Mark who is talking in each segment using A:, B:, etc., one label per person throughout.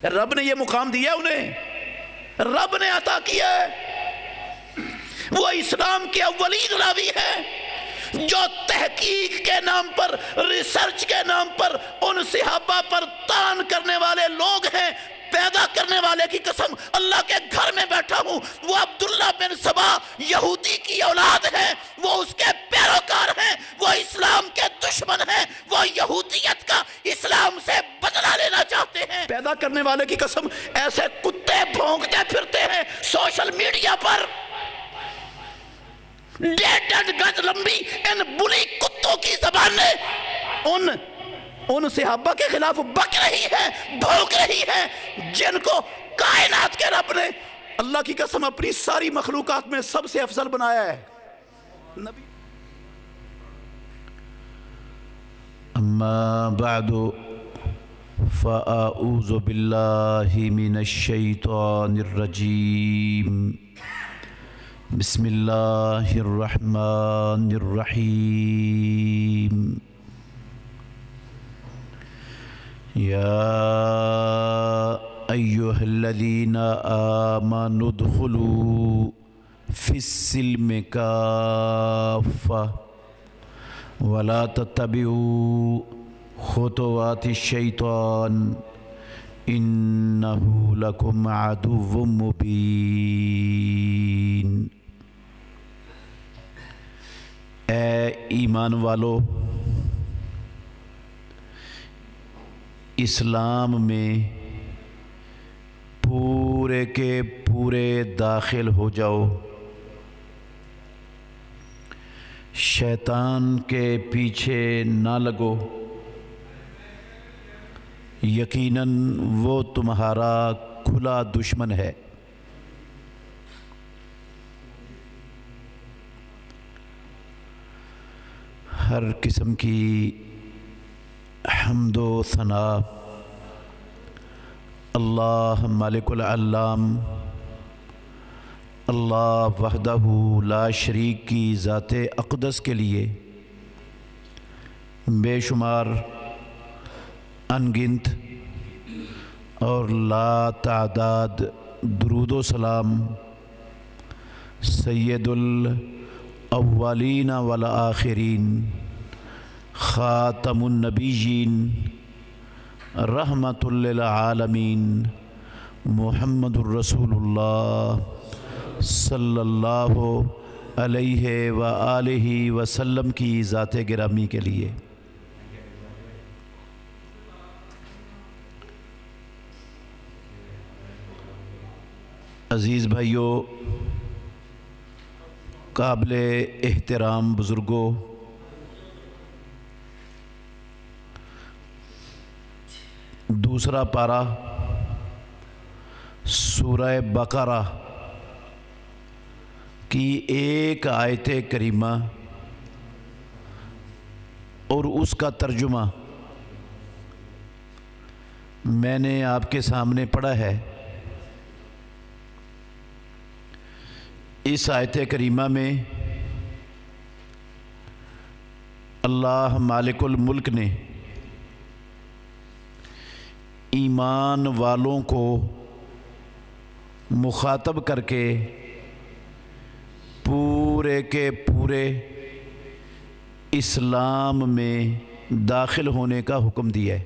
A: رب نے یہ مقام دیا انہیں، رب نے عطا کیا ہے۔ وہ اسلام کے اولین راوی ہیں جو تحقیق کے نام پر، ریسرچ کے نام پر ان صحابہ پر تان کرنے والے لوگ ہیں۔ پیدا کرنے والے کی قسم، اللہ کے گھر میں بیٹھا ہوں، وہ عبداللہ بن سبا یہودی کی اولاد ہے، وہ اس کے پیروکار ہیں، وہ اسلام کے دشمن ہیں، وہ یہودیت کا اسلام سے بدلہ لینا چاہتے ہیں۔ پیدا کرنے والے کی قسم، ایسے کتے بھونکتے پھرتے ہیں سوشل میڈیا پر، 1.5 گز لمبی ان بلی کتوں کی زبان نے ان صحابہ کے خلاف بک رہی ہے، بھونک رہی ہے، جن کو کائنات کے رب نے اللہ کی قسم اپنی ساری مخلوقات میں سب سے افضل بنایا ہے۔ نبی
B: اما بعد فاعوذ باللہ من الشیطان الرجیم، بسم اللہ الرحمن الرحیم۔ یا ایہا الذین آمنوا ادخلوا فی السلم کافہ ولا تتبعوا خطوات الشیطان انہ لکم عدو مبین۔ اے ایمان والو، اسلام میں پورے کے پورے داخل ہو جاؤ، شیطان کے پیچھے نہ لگو، یقیناً وہ تمہارا کھلا دشمن ہے۔ ہر قسم کی حمد و ثنا اللہ مالک العلام، اللہ وحدہ لا شریک کی ذات اقدس کے لیے بے شمار انگنت اور لا تعداد درود و سلام سید الاولین والآخرین، خاتم النبیین، رحمت للعالمین، محمد الرسول اللہ صلی اللہ علیہ وآلہ وسلم کی ذات گرامی کے لیے۔ عزیز بھائیو، قابل احترام بزرگوں، دوسرا پارہ سورہ بقرہ کی ایک آیت کریمہ اور اس کا ترجمہ میں نے آپ کے سامنے پڑھا ہے۔ اس آیت کریمہ میں اللہ مالک الملک نے ایمان والوں کو مخاطب کر کے پورے کے پورے اسلام میں داخل ہونے کا حکم دیا ہے۔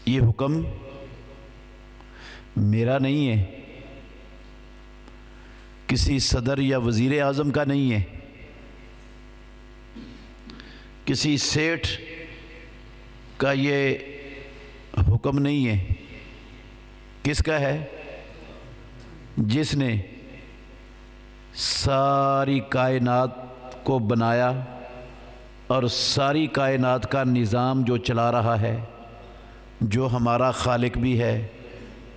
B: یہ حکم میرا نہیں ہے، کسی صدر یا وزیر اعظم کا نہیں ہے، کسی سیٹھ کا یہ حکم نہیں ہے۔ کس کا ہے؟ جس نے ساری کائنات کو بنایا اور ساری کائنات کا نظام جو چلا رہا ہے، جو ہمارا خالق بھی ہے،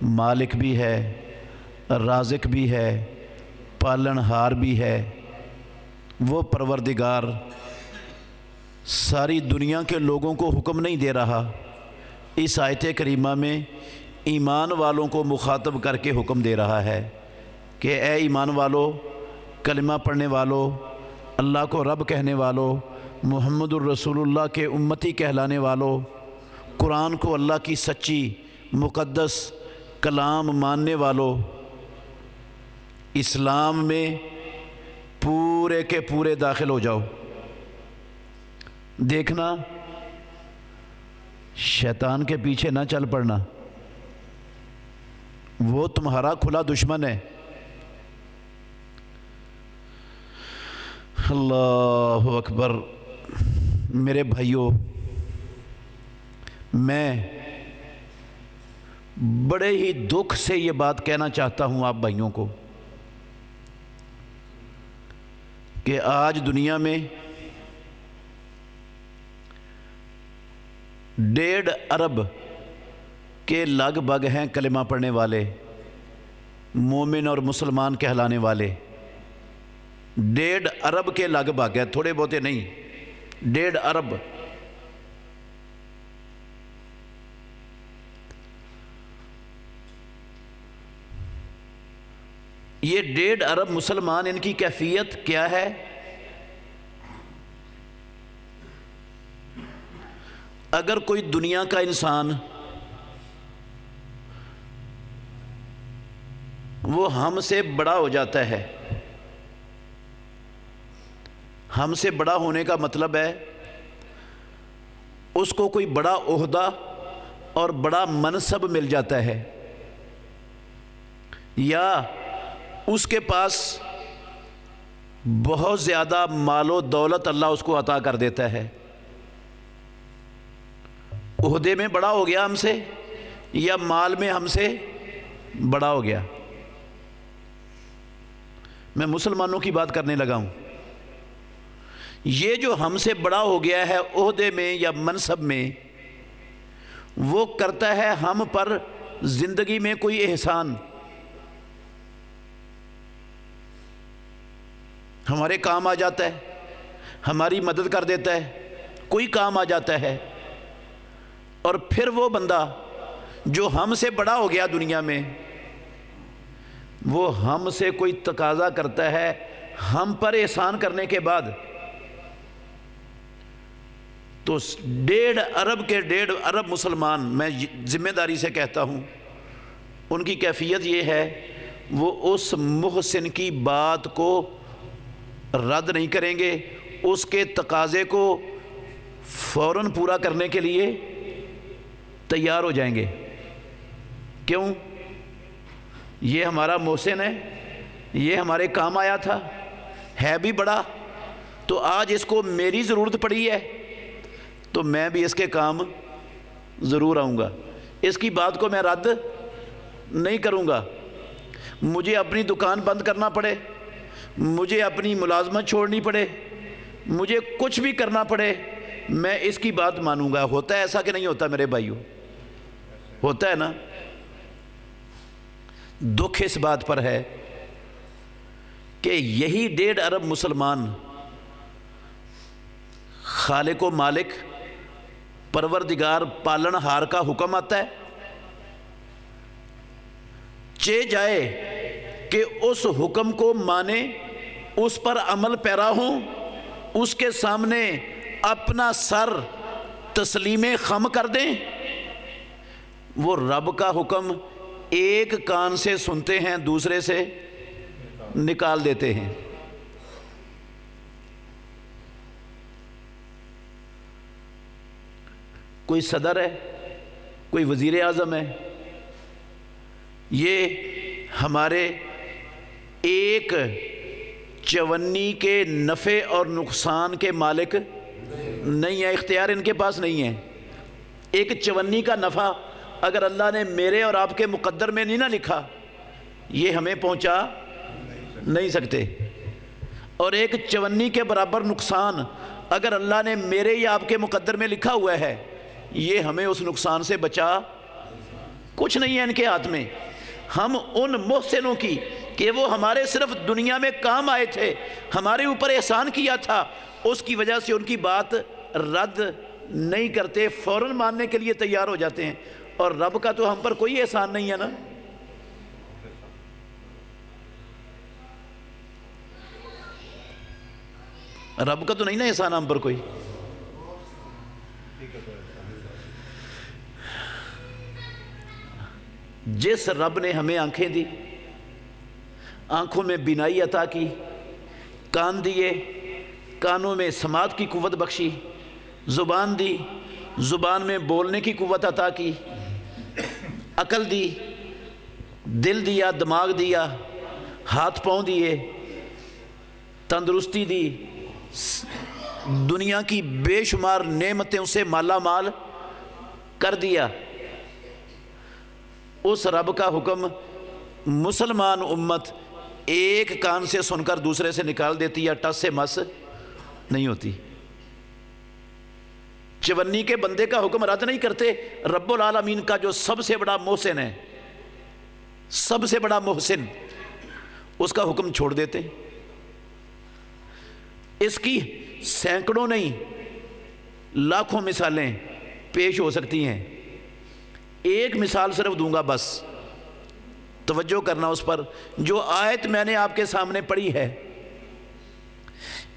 B: مالک بھی ہے، رازق بھی ہے، پالن ہار بھی ہے، وہ پروردگار ساری دنیا کے لوگوں کو حکم نہیں دے رہا، اس آیت کریمہ میں ایمان والوں کو مخاطب کر کے حکم دے رہا ہے کہ اے ایمان والو، کلمہ پڑھنے والو، اللہ کو رب کہنے والو، محمد الرسول اللہ کے امتی کہلانے والوں، قرآن کو اللہ کی سچی مقدس کلام ماننے والوں، اسلام میں پورے کے پورے داخل ہو جاؤ۔ دیکھنا شیطان کے پیچھے نہ چل پڑنا، وہ تمہارا کھلا دشمن ہے۔ اللہ اکبر۔ میرے بھائیوں، میں بڑے ہی دکھ سے یہ بات کہنا چاہتا ہوں آپ بھائیوں کو کہ آج دنیا میں 1.5 ارب کے لگ بھگ ہیں کلمہ پڑھنے والے، مومن اور مسلمان کہلانے والے۔ 1.5 ارب کے لگ بھگ ہے، تھوڑے بہتے نہیں، 1.5 ارب۔ یہ 1.5 ارب مسلمان، ان کی کیفیت کیا ہے؟ اگر کوئی دنیا کا انسان وہ ہم سے بڑا ہو جاتا ہے، ہم سے بڑا ہونے کا مطلب ہے اس کو کوئی بڑا عہدہ اور بڑا منصب مل جاتا ہے، یا اس کے پاس بہت زیادہ مال و دولت اللہ اس کو عطا کر دیتا ہے۔ عہدے میں بڑا ہو گیا ہم سے، یا مال میں ہم سے بڑا ہو گیا۔ میں مسلمانوں کی بات کرنے لگا ہوں۔ یہ جو ہم سے بڑا ہو گیا ہے عہدے میں یا منصب میں، وہ کرتا ہے ہم پر زندگی میں کوئی احسان، ہمارے کام آ جاتا ہے، ہماری مدد کر دیتا ہے، کوئی کام آ جاتا ہے، اور پھر وہ بندہ جو ہم سے بڑا ہو گیا دنیا میں، وہ ہم سے کوئی تقاضا کرتا ہے ہم پر احسان کرنے کے بعد، تو 1.5 ارب کے 1.5 ارب مسلمان، میں ذمہ داری سے کہتا ہوں، ان کی کیفیت یہ ہے، وہ اس محسن کی بات کو رد نہیں کریں گے، اس کے تقاضے کو فوراً پورا کرنے کے لیے تیار ہو جائیں گے۔ کیوں؟ یہ ہمارا محسن ہے، یہ ہمارے کام آیا تھا، ہے بھی بڑا، تو آج اس کو میری ضرورت پڑی ہے تو میں بھی اس کے کام ضرور آؤں گا، اس کی بات کو میں رد نہیں کروں گا۔ مجھے اپنی دکان بند کرنا پڑے، مجھے اپنی ملازمت چھوڑنی پڑے، مجھے کچھ بھی کرنا پڑے، میں اس کی بات مانوں گا۔ ہوتا ہے ایسا کہ نہیں ہوتا میرے بھائیوں؟ ہوتا ہے نا؟ دکھ اس بات پر ہے کہ یہی 1.5 ارب مسلمان خالق و مالک، پروردگار، پالن ہار کا حکم آتا ہے، چے جائے کہ اس حکم کو مانے، اس پر عمل پیرا ہوں، اس کے سامنے اپنا سر تسلیم خم کر دیں۔ وہ رب کا حکم ایک کان سے سنتے ہیں، دوسرے سے نکال دیتے ہیں۔ کوئی صدر ہے، کوئی وزیر اعظم ہے، یہ ہمارے ایک چونی کے نفع اور نقصان کے مالک نہیں ہے، اختیار ان کے پاس نہیں ہے۔ ایک چونی کا نفع اگر اللہ نے میرے اور آپ کے مقدر میں نہیں نہ لکھا، یہ ہمیں پہنچا نہیں سکتے، اور ایک چونی کے برابر نقصان اگر اللہ نے میرے یا آپ کے مقدر میں لکھا ہوا ہے، یہ ہمیں اس نقصان سے بچا کچھ نہیں ہے ان کے ہاتھ میں۔ ہم ان محسنوں کی کہ وہ ہمارے صرف دنیا میں کام آئے تھے، ہمارے اوپر احسان کیا تھا، اس کی وجہ سے ان کی بات رد نہیں کرتے، فوراً ماننے کے لیے تیار ہو جاتے ہیں۔ اور رب کا تو ہم پر کوئی احسان نہیں ہے نا۔ رب کا تو نہیں نا احسان ہم پر کوئی۔ جس رب نے ہمیں آنکھیں دی، آنکھوں میں بینائی عطا کی، کان دیے، کانوں میں سماعت کی قوت بخشی، زبان دی، زبان میں بولنے کی قوت عطا کی، عقل دی، دل دیا، دماغ دیا، ہاتھ پاؤں دیے، تندرستی دی، دنیا کی بے شمار نعمتیں اسے مالا مال کر دیا، اس رب کا حکم مسلمان امت ایک کان سے سن کر دوسرے سے نکال دیتی یا ٹس سے مس نہیں ہوتی۔ چونی کے بندے کا حکم رد نہیں کرتے، رب العالمین کا جو سب سے بڑا محسن ہے، سب سے بڑا محسن، اس کا حکم چھوڑ دیتے۔ اس کی سینکڑوں نہیں لاکھوں مثالیں پیش ہو سکتی ہیں، ایک مثال صرف دوں گا بس، توجہ کرنا اس پر۔ جو آیت میں نے آپ کے سامنے پڑھی ہے،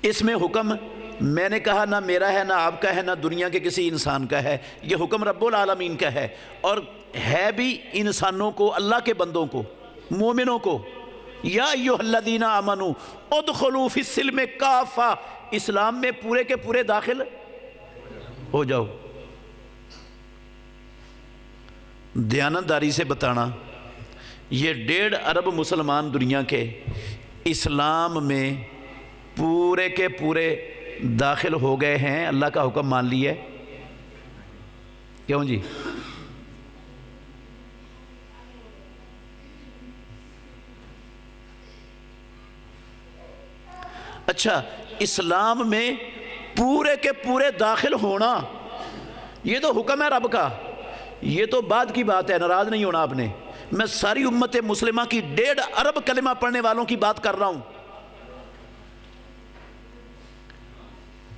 B: اس میں حکم میں نے کہا نہ میرا ہے، نہ آپ کا ہے، نہ دنیا کے کسی انسان کا ہے، یہ حکم رب العالمین کا ہے، اور ہے بھی انسانوں کو، اللہ کے بندوں کو، مومنوں کو۔ یا ایھا الذین آمنوا ادخلوا فی السلم کافہ، اسلام میں پورے کے پورے داخل ہو جاؤ۔ دیانتداری سے بتانا، یہ 1.5 ارب مسلمان دنیا کے اسلام میں پورے کے پورے داخل ہو گئے ہیں، اللہ کا حکم مان لیا ہے۔ کیوں جی؟ اچھا، اسلام میں پورے کے پورے داخل ہونا یہ تو حکم ہے رب کا، یہ تو بعد کی بات ہے، ناراض نہیں ہونا آپ نے۔ میں ساری امت مسلمہ کی 1.5 ارب کلمہ پڑھنے والوں کی بات کر رہا ہوں۔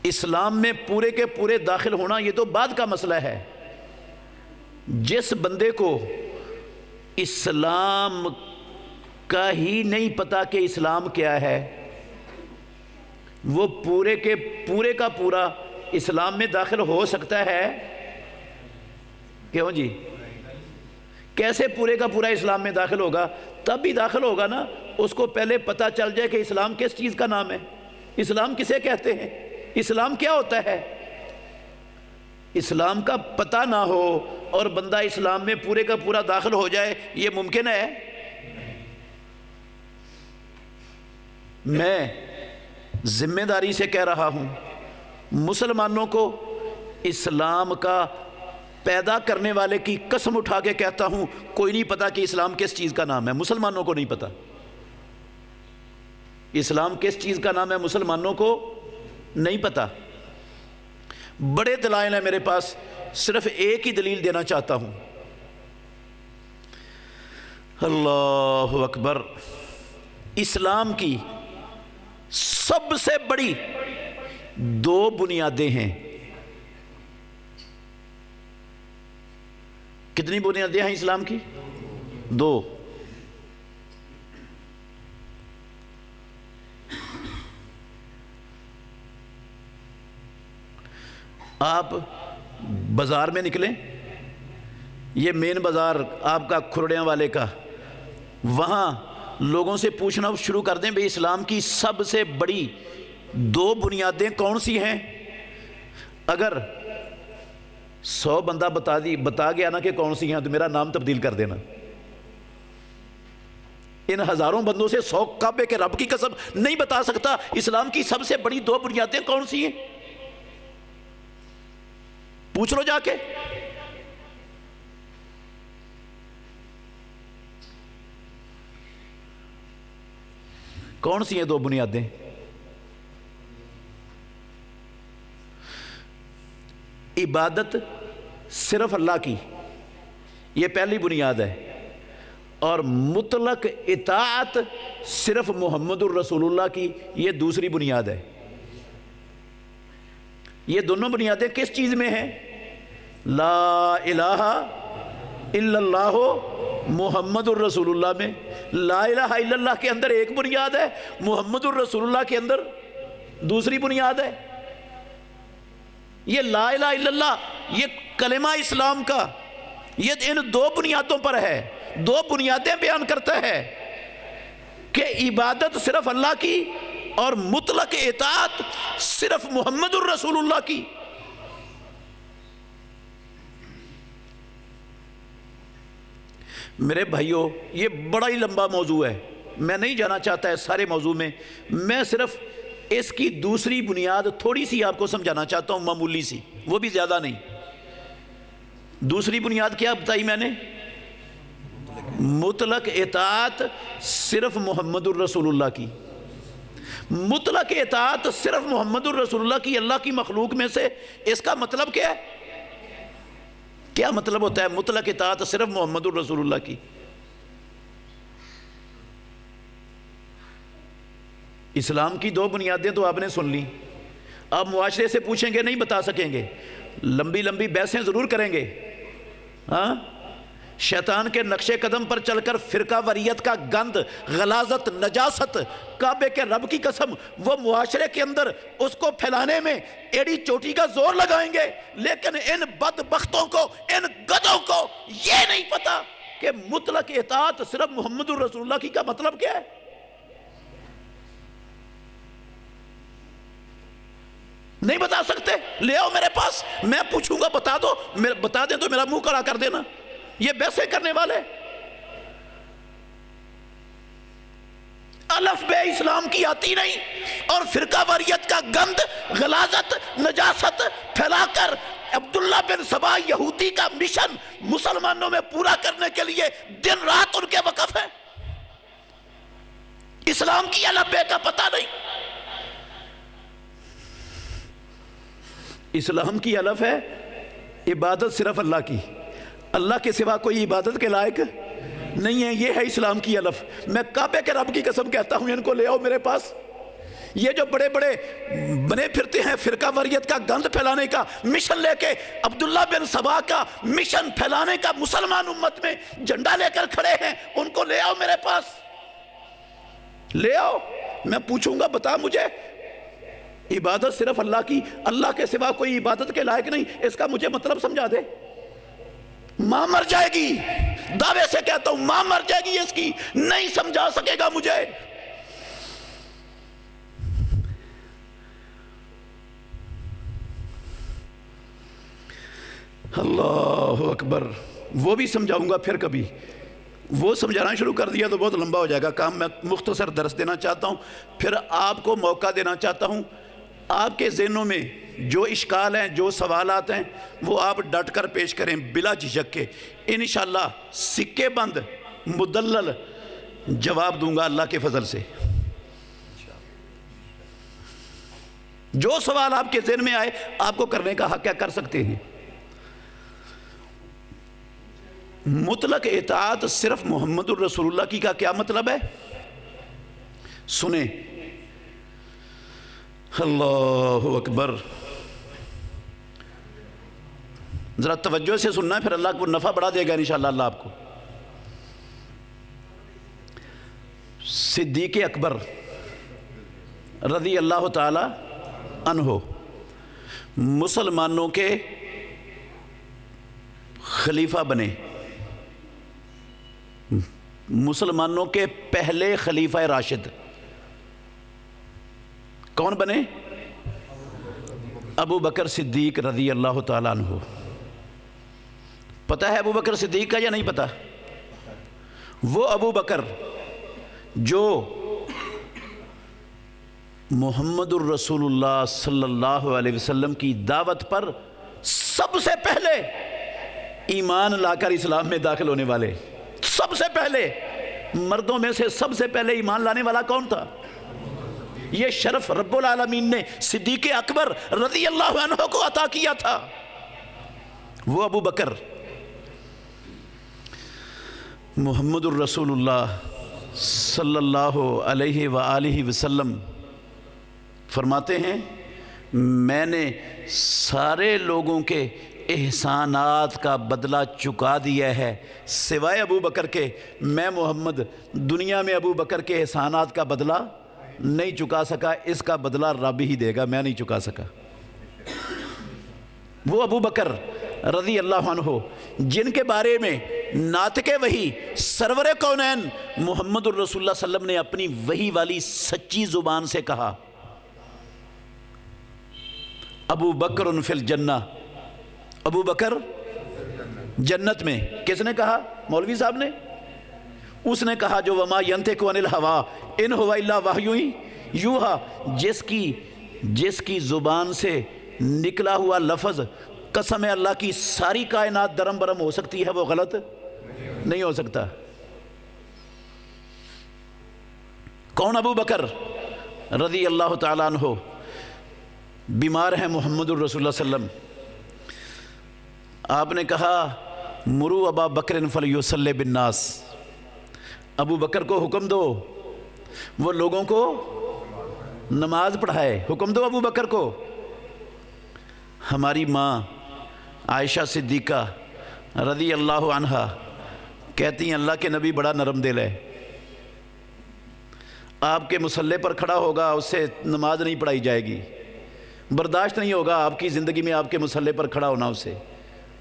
B: اسلام میں پورے کے پورے داخل ہونا یہ تو بعد کا مسئلہ ہے۔ جس بندے کو اسلام کا ہی نہیں پتا کہ اسلام کیا ہے، وہ پورے کے پورے کا پورا اسلام میں داخل ہو سکتا ہے؟ کیوں جی؟ کیسے پورے کا پورا اسلام میں داخل ہوگا؟ تب بھی داخل ہوگا نا اس کو پہلے پتہ چل جائے کہ اسلام کس چیز کا نام ہے، اسلام کسے کہتے ہیں، اسلام کیا ہوتا ہے۔ اسلام کا پتہ نہ ہو اور بندہ اسلام میں پورے کا پورا داخل ہو جائے، یہ ممکن ہے؟ میں ذمہ داری سے کہہ رہا ہوں، مسلمانوں کو اسلام کا پیدا کرنے والے کی قسم اٹھا کے کہتا ہوں، کوئی نہیں پتا کہ اسلام کس چیز کا نام ہے، مسلمانوں کو نہیں پتا اسلام کس چیز کا نام ہے، مسلمانوں کو نہیں پتا۔ بڑے دلائل ہیں میرے پاس، صرف ایک ہی دلیل دینا چاہتا ہوں۔ اللہ اکبر۔ اسلام کی سب سے بڑی 2 بنیادیں ہیں۔ کتنی بنیادیں ہیں اسلام کی؟ 2۔ آپ بازار میں نکلیں، یہ مین بازار آپ کا کھرڑیاں والے کا، وہاں لوگوں سے پوچھنا شروع کر دیں بھئی اسلام کی سب سے بڑی 2 بنیادیں کون سی ہیں؟ اگر 100 بندہ بتا گیا نا کہ کون سی ہیں تو میرا نام تبدیل کر دینا۔ ان ہزاروں بندوں سے 100 کعبے کے رب کی قسم نہیں بتا سکتا اسلام کی سب سے بڑی 2 بنیادیں کون سی ہیں، پوچھ لو جا کے۔ کون سی ہیں 2 بنیادیں؟ عبادت صرف اللہ کی، یہ پہلی بنیاد ہے، اور مطلق اطاعت صرف محمد الرسول اللہ کی، یہ دوسری بنیاد ہے۔ یہ دونوں بنیادیں کس چیز میں ہیں؟ لا الہ الا اللہ محمد الرسول اللہ میں۔ لا الہ الا اللہ کے اندر ایک بنیاد ہے، محمد الرسول اللہ کے اندر دوسری بنیاد ہے۔ یہ لا الہ الا اللہ یہ کلمہ اسلام کا یہ ان دو بنیادوں پر ہے، دو بنیادیں بیان کرتا ہے کہ عبادت صرف اللہ کی اور مطلق اطاعت صرف محمد الرسول اللہ کی۔ میرے بھائیوں، یہ بڑا ہی لمبا موضوع ہے، میں نہیں جانا چاہتا ہے سارے موضوع میں، میں صرف اس کی دوسری بنیاد تھوڑی سی آپ کو سمجھانا چاہتا ہوں، معمولی سی، وہ بھی زیادہ نہیں۔ دوسری بنیاد کیا بتائی میں نے؟ مطلق اطاعت صرف محمد الرسول اللہ کی۔ مطلق اطاعت صرف محمد الرسول اللہ کی، اللہ کی مخلوق میں سے، اس کا مطلب کیا ہے؟ کیا مطلب ہوتا ہے مطلق اطاعت صرف محمد الرسول اللہ کی؟ اسلام کی دو بنیادیں تو آپ نے سن لی، آپ معاشرے سے پوچھیں گے نہیں بتا سکیں گے، لمبی لمبی بحثیں ضرور کریں گے، ہاں؟ شیطان کے نقش قدم پر چل کر فرقہ وریت کا گند، غلاظت، نجاست، کعبے کے رب کی قسم، وہ معاشرے کے اندر اس کو پھیلانے میں ایڑی چوٹی کا زور لگائیں گے، لیکن ان بدبختوں کو، ان گدوں کو یہ نہیں پتا کہ مطلق اطاعت صرف محمد الرسول اللہ کی کا مطلب کیا ہے۔ نہیں بتا سکتے، لے آؤ میرے پاس، میں پوچھوں گا بتا دو، بتا دیں تو میرا منہ کڑا کر دینا، یہ بحثیں کرنے والے۔ الف بے اسلام کی آتی نہیں اور فرقہ واریت کا گند، غلاظت، نجاست پھیلا کر عبداللہ بن سبا یہودی کا مشن مسلمانوں میں پورا کرنے کے لیے دن رات ان کے وقف ہے۔ اسلام کی الف بے کا پتہ نہیں۔ اسلام کی الف ہے عبادت صرف اللہ کی، اللہ کے سوا کوئی عبادت کے لائق نہیں ہے، یہ ہے اسلام کی الف۔ میں کعبے کے رب کی قسم کہتا ہوں، ان کو لے آؤ میرے پاس۔ یہ جو بڑے بڑے بنے پھرتے ہیں فرقہ وریت کا گند پھیلانے کا مشن لے کے، عبداللہ بن سبا کا مشن پھیلانے کا مسلمان امت میں جھنڈا لے کر کھڑے ہیں، ان کو لے آؤ میرے پاس، لے آؤ، میں پوچھوں گا بتا مجھے عبادت صرف اللہ کی، اللہ کے سوا کوئی عبادت کے لائق نہیں، اس کا مجھے مطلب سمجھا دے۔ ماں مر جائے گی، دعوے سے کہتا ہوں ماں مر جائے گی، اس کی نہیں سمجھا سکے گا مجھے۔ اللہ اکبر، وہ بھی سمجھاؤں گا پھر کبھی، وہ سمجھانا شروع کر دیا تو بہت لمبا ہو جائے گا کام۔ میں مختصر درس دینا چاہتا ہوں، پھر آپ کو موقع دینا چاہتا ہوں، آپ کے ذہنوں میں جو اشکال ہیں، جو سوالات ہیں، وہ آپ ڈٹ کر پیش کریں بلا جھجک کے، انشاءاللہ سکے بند مدلل جواب دوں گا اللہ کے فضل سے۔ جو سوال آپ کے ذہن میں آئے آپ کو کرنے کا حق کیا کر سکتے ہیں۔ مطلق اطاعت صرف محمد الرسول اللہ کی کا کیا مطلب ہے؟ سنیں، اللہ اکبر، ذرا توجہ سے سننا ہے، پھر اللہ کو نفع بڑھا دے گا انشاءاللہ اللہ آپ کو۔ صدیق اکبر رضی اللہ تعالی عنہ مسلمانوں کے خلیفہ بنے، مسلمانوں کے پہلے خلیفہ راشد کون بنے؟ ابو بکر صدیق رضی اللہ تعالیٰ عنہ۔ پتہ ہے ابو بکر صدیق کا یا نہیں پتہ؟ وہ ابو بکر جو محمد الرسول اللہ صلی اللہ علیہ وسلم کی دعوت پر سب سے پہلے ایمان لا کر اسلام میں داخل ہونے والے، سب سے پہلے مردوں میں سے سب سے پہلے ایمان لانے والا کون تھا؟ یہ شرف رب العالمین نے صدیق اکبر رضی اللہ عنہ کو عطا کیا تھا۔ وہ ابو بکر محمد الرسول اللہ صلی اللہ علیہ وآلہ وسلم فرماتے ہیں، میں نے سارے لوگوں کے احسانات کا بدلہ چکا دیا ہے سوائے ابو بکر کے، میں محمد دنیا میں ابو بکر کے احسانات کا بدلہ نہیں چکا سکا، اس کا بدلہ رب ہی دے گا، میں نہیں چکا سکا۔ وہ ابو بکر رضی اللہ عنہ، جن کے بارے میں ناطق وحی سرور کونین محمد الرسول اللہ صلی اللہ علیہ وسلم نے اپنی وحی والی سچی زبان سے کہا، ابو بکر فی الجنہ، ابو بکر جنت میں۔ کس نے کہا؟ مولوی صاحب نے۔ اس نے کہا جو وما ینطق عن الہوی ان ہوا الا وحی یوحی، جس کی زبان سے نکلا ہوا لفظ قسم اللہ کی ساری کائنات درم برم ہو سکتی ہے، وہ غلط نہیں ہو سکتا۔ کون؟ ابو بکر رضی اللہ تعالیٰ عنہ۔ بیمار ہیں محمد الرسول اللہ صلی اللہ علیہ وسلم۔ آپ نے کہا مرو ابا بکر فلیصلی بالناس، ابو بکر کو حکم دو وہ لوگوں کو نماز پڑھائے، حکم دو ابو بکر کو۔ ہماری ماں عائشہ صدیقہ رضی اللہ عنہا کہتی ہیں اللہ کے نبی بڑا نرم دل ہے، آپ کے مصلی پر کھڑا ہوگا اس سے نماز نہیں پڑھائی جائے گی، برداشت نہیں ہوگا آپ کی زندگی میں آپ کے مصلی پر کھڑا ہونا، اس سے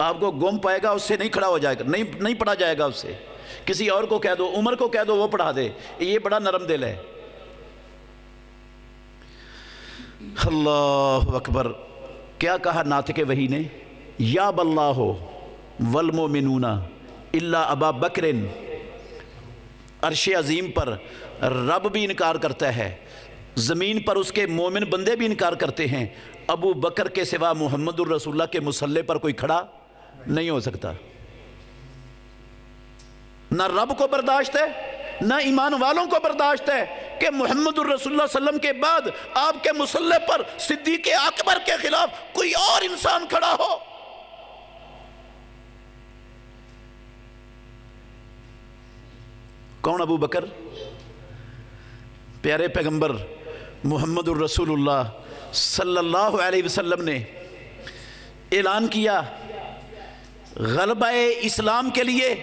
B: آپ کو گم پائے گا، اس سے نہیں کھڑا ہو جائے گا، نہیں پڑھا جائے گا اس سے۔ کسی اور کو کہہ دو، عمر کو کہہ دو وہ پڑھا دے، یہ بڑا نرم دل ہے۔ اللہ اکبر۔ کیا کہا ناطق وحی نے؟ یا باللہ والمؤمنون الا ابا بکر۔ عرش عظیم پر رب بھی انکار کرتا ہے، زمین پر اس کے مومن بندے بھی انکار کرتے ہیں، ابو بکر کے سوا محمد الرسول اللہ کے مصلی پر کوئی کھڑا نہیں ہو سکتا۔ نہ رب کو برداشت ہے نہ ایمان والوں کو برداشت ہے کہ محمد الرسول اللہ صلی اللہ علیہ وسلم کے بعد آپ کے مصلی پر صدیق اکبر کے خلاف کوئی اور انسان کھڑا ہو۔ کون؟ ابو بکر۔ پیارے پیغمبر محمد الرسول اللہ صلی اللہ علیہ وسلم نے اعلان کیا غلبہ اسلام کے لیے،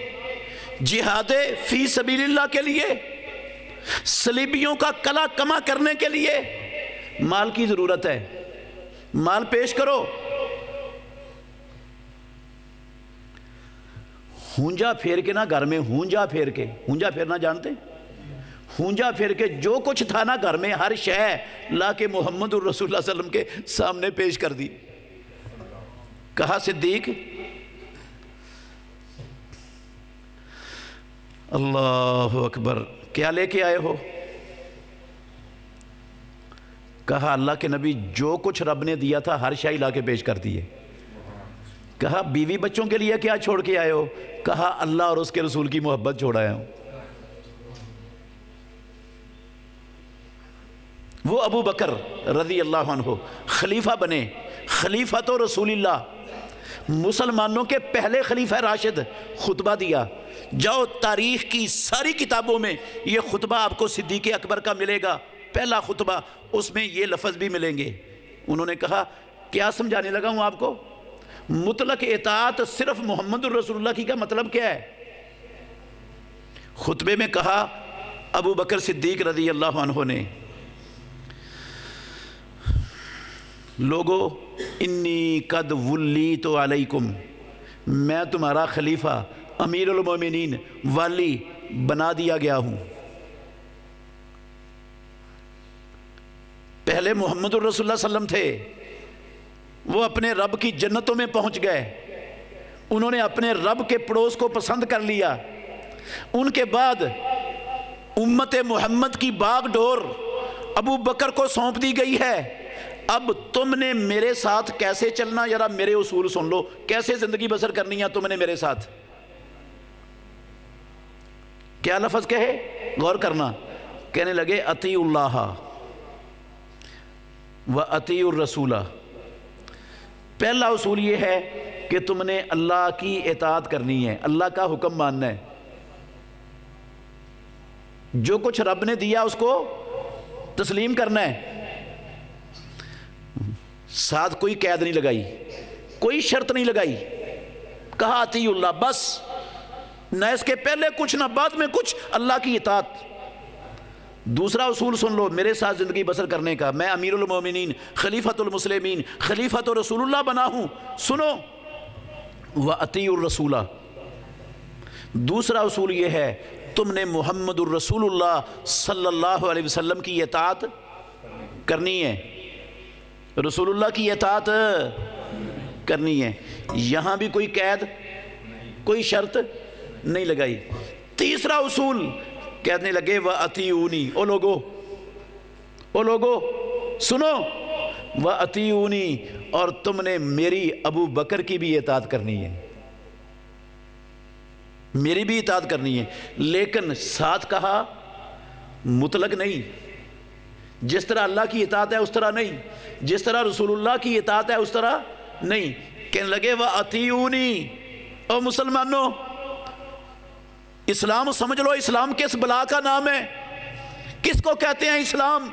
B: جہاد فی سبیل اللہ کے لیے، صلیبیوں کا کلا کما کرنے کے لیے مال کی ضرورت ہے، مال پیش کرو۔ ہونجا پھیر کے نا گھر میں، ہونجا پھیر کے، ہونجا پھیرنا جانتے؟ ہونجا پھیر کے جو کچھ تھا نا گھر میں ہر شے لا کے محمد الرسول اللہ صلی اللہ علیہ وسلم کے سامنے پیش کر دی۔ کہا صدیق اللہ اکبر کیا لے کے آئے ہو؟ کہا اللہ کے نبی جو کچھ رب نے دیا تھا ہر شے لا کے پیش کر دیے۔ کہا بیوی بچوں کے لیے کیا چھوڑ کے آئے ہو؟ کہا اللہ اور اس کے رسول کی محبت چھوڑ آیا ہوں۔ وہ ابو بکر رضی اللہ عنہ خلیفہ بنے، خلیفہ تو رسول اللہ، مسلمانوں کے پہلے خلیفہ راشد، خطبہ دیا۔ جاؤ تاریخ کی ساری کتابوں میں یہ خطبہ آپ کو صدیق اکبر کا ملے گا، پہلا خطبہ، اس میں یہ لفظ بھی ملیں گے۔ انہوں نے کہا کیا سمجھانے لگا ہوں آپ کو؟ مطلق اطاعت صرف محمد الرسول اللہ کی کا مطلب کیا ہے؟ خطبے میں کہا ابو بکر صدیق رضی اللہ عنہ نے، لوگو انی قد ولیت علیکم، میں تمہارا خلیفہ امیر المومنین والی بنا دیا گیا ہوں۔ پہلے محمد الرسول اللہ صلی اللہ علیہ وسلم تھے، وہ اپنے رب کی جنتوں میں پہنچ گئے، انہوں نے اپنے رب کے پڑوس کو پسند کر لیا۔ ان کے بعد امت محمد کی باغ ڈور ابو بکر کو سونپ دی گئی ہے۔ اب تم نے میرے ساتھ کیسے چلنا، ذرا میرے اصول سن لو، کیسے زندگی بسر کرنی ہے تم نے میرے ساتھ۔ کیا لفظ کہے؟ غور کرنا۔ کہنے لگے اطیعوا اللہ و اطیعوا الرسول۔ پہلا اصول یہ ہے کہ تم نے اللہ کی اطاعت کرنی ہے، اللہ کا حکم ماننا ہے، جو کچھ رب نے دیا اس کو تسلیم کرنا ہے، ساتھ کوئی قید نہیں لگائی، کوئی شرط نہیں لگائی، کہا اطیعوا اللہ بس، نہ اس کے پہلے کچھ نہ بعد میں کچھ، اللہ کی اطاعت۔ دوسرا اصول سن لو میرے ساتھ زندگی بسر کرنے کا، میں امیر المومنین خلیفۃ المسلمین خلیفۃ رسول اللہ بنا ہوں، سنو وَأَطِیعُوا الرَّسُولَ، دوسرا اصول یہ ہے تم نے محمد الرسول اللہ صلی اللہ علیہ وسلم کی اطاعت کرنی ہے، رسول اللہ کی اطاعت کرنی ہے۔ یہاں بھی کوئی قید، کوئی شرط نہیں لگائی۔ تیسرا اصول کہنے لگے وَأَطِیعُونِی، او لوگو سنو، وَأَطِیعُونِی، اور تم نے میری ابو بکر کی بھی اطاعت کرنی ہے، میری بھی اطاعت کرنی ہے، لیکن ساتھ کہا مطلق نہیں، جس طرح اللہ کی اطاعت ہے اس طرح نہیں، جس طرح رسول اللہ کی اطاعت ہے اس طرح نہیں۔ کہنے لگے وَأَطِیعُونِی، او مسلمانوں اسلام سمجھ لو، اسلام کس بلا کا نام ہے؟ کس کو کہتے ہیں اسلام؟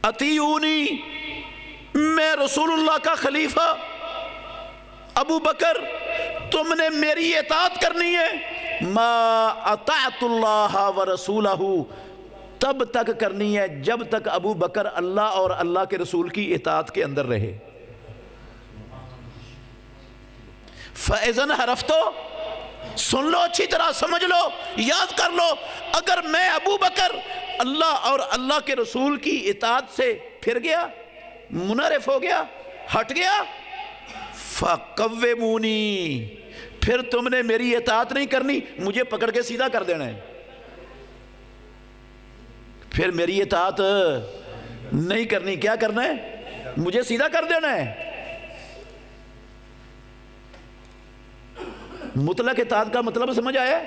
B: اطیعونی، میں رسول اللہ کا خلیفہ ابو بکر، تم نے میری اطاعت کرنی ہے۔ ما اطاعت اللہ ورسولہ، تب تک کرنی ہے جب تک ابو بکر اللہ اور اللہ کے رسول کی اطاعت کے اندر رہے۔ فَإِذَنْ حَرَفْتُ، سن لو، اچھی طرح سمجھ لو، یاد کر لو، اگر میں ابو بکر اللہ اور اللہ کے رسول کی اطاعت سے پھر گیا، منحرف ہو گیا، ہٹ گیا، فَقَوِّمُونِی، پھر تم نے میری اطاعت نہیں کرنی، مجھے پکڑ کے سیدھا کر دینا ہے، پھر میری اطاعت نہیں کرنی۔ کیا کرنا ہے؟ مجھے سیدھا کر دینا ہے۔ مطلق اطاعت کا مطلب سمجھ آیا؟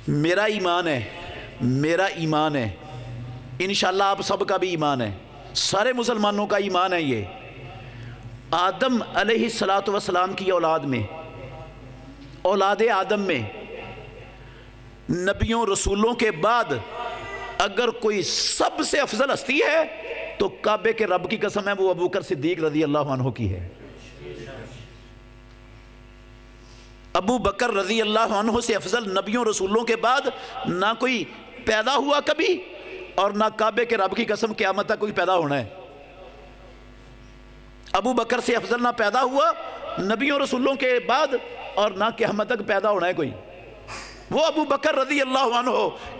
B: میرا ایمان ہے، میرا ایمان ہے، انشاءاللہ آپ سب کا بھی ایمان ہے، سارے مسلمانوں کا ایمان ہے۔ یہ آدم علیہ السلام کی اولاد میں، اولاد آدم میں، نبیوں رسولوں کے بعد اگر کوئی سب سے افضل ہستی ہے تو کعبے کے رب کی قسم ہے وہ ابو بکر صدیق رضی اللہ عنہ کی ہے۔ ابو بکر رضی اللہ عنہ سے افضل نبیوں رسولوں کے بعد نہ کوئی پیدا ہوا کبھی، اور نہ کعبے کے رب کی قسم قیامت تک کوئی پیدا ہونا ہے۔ ابو بکر سے افضل نہ پیدا ہوا نبیوں رسولوں کے بعد، اور نہ قیامت تک پیدا ہونا ہے کوئی۔ وہ ابو بکر رضی اللہ عنہ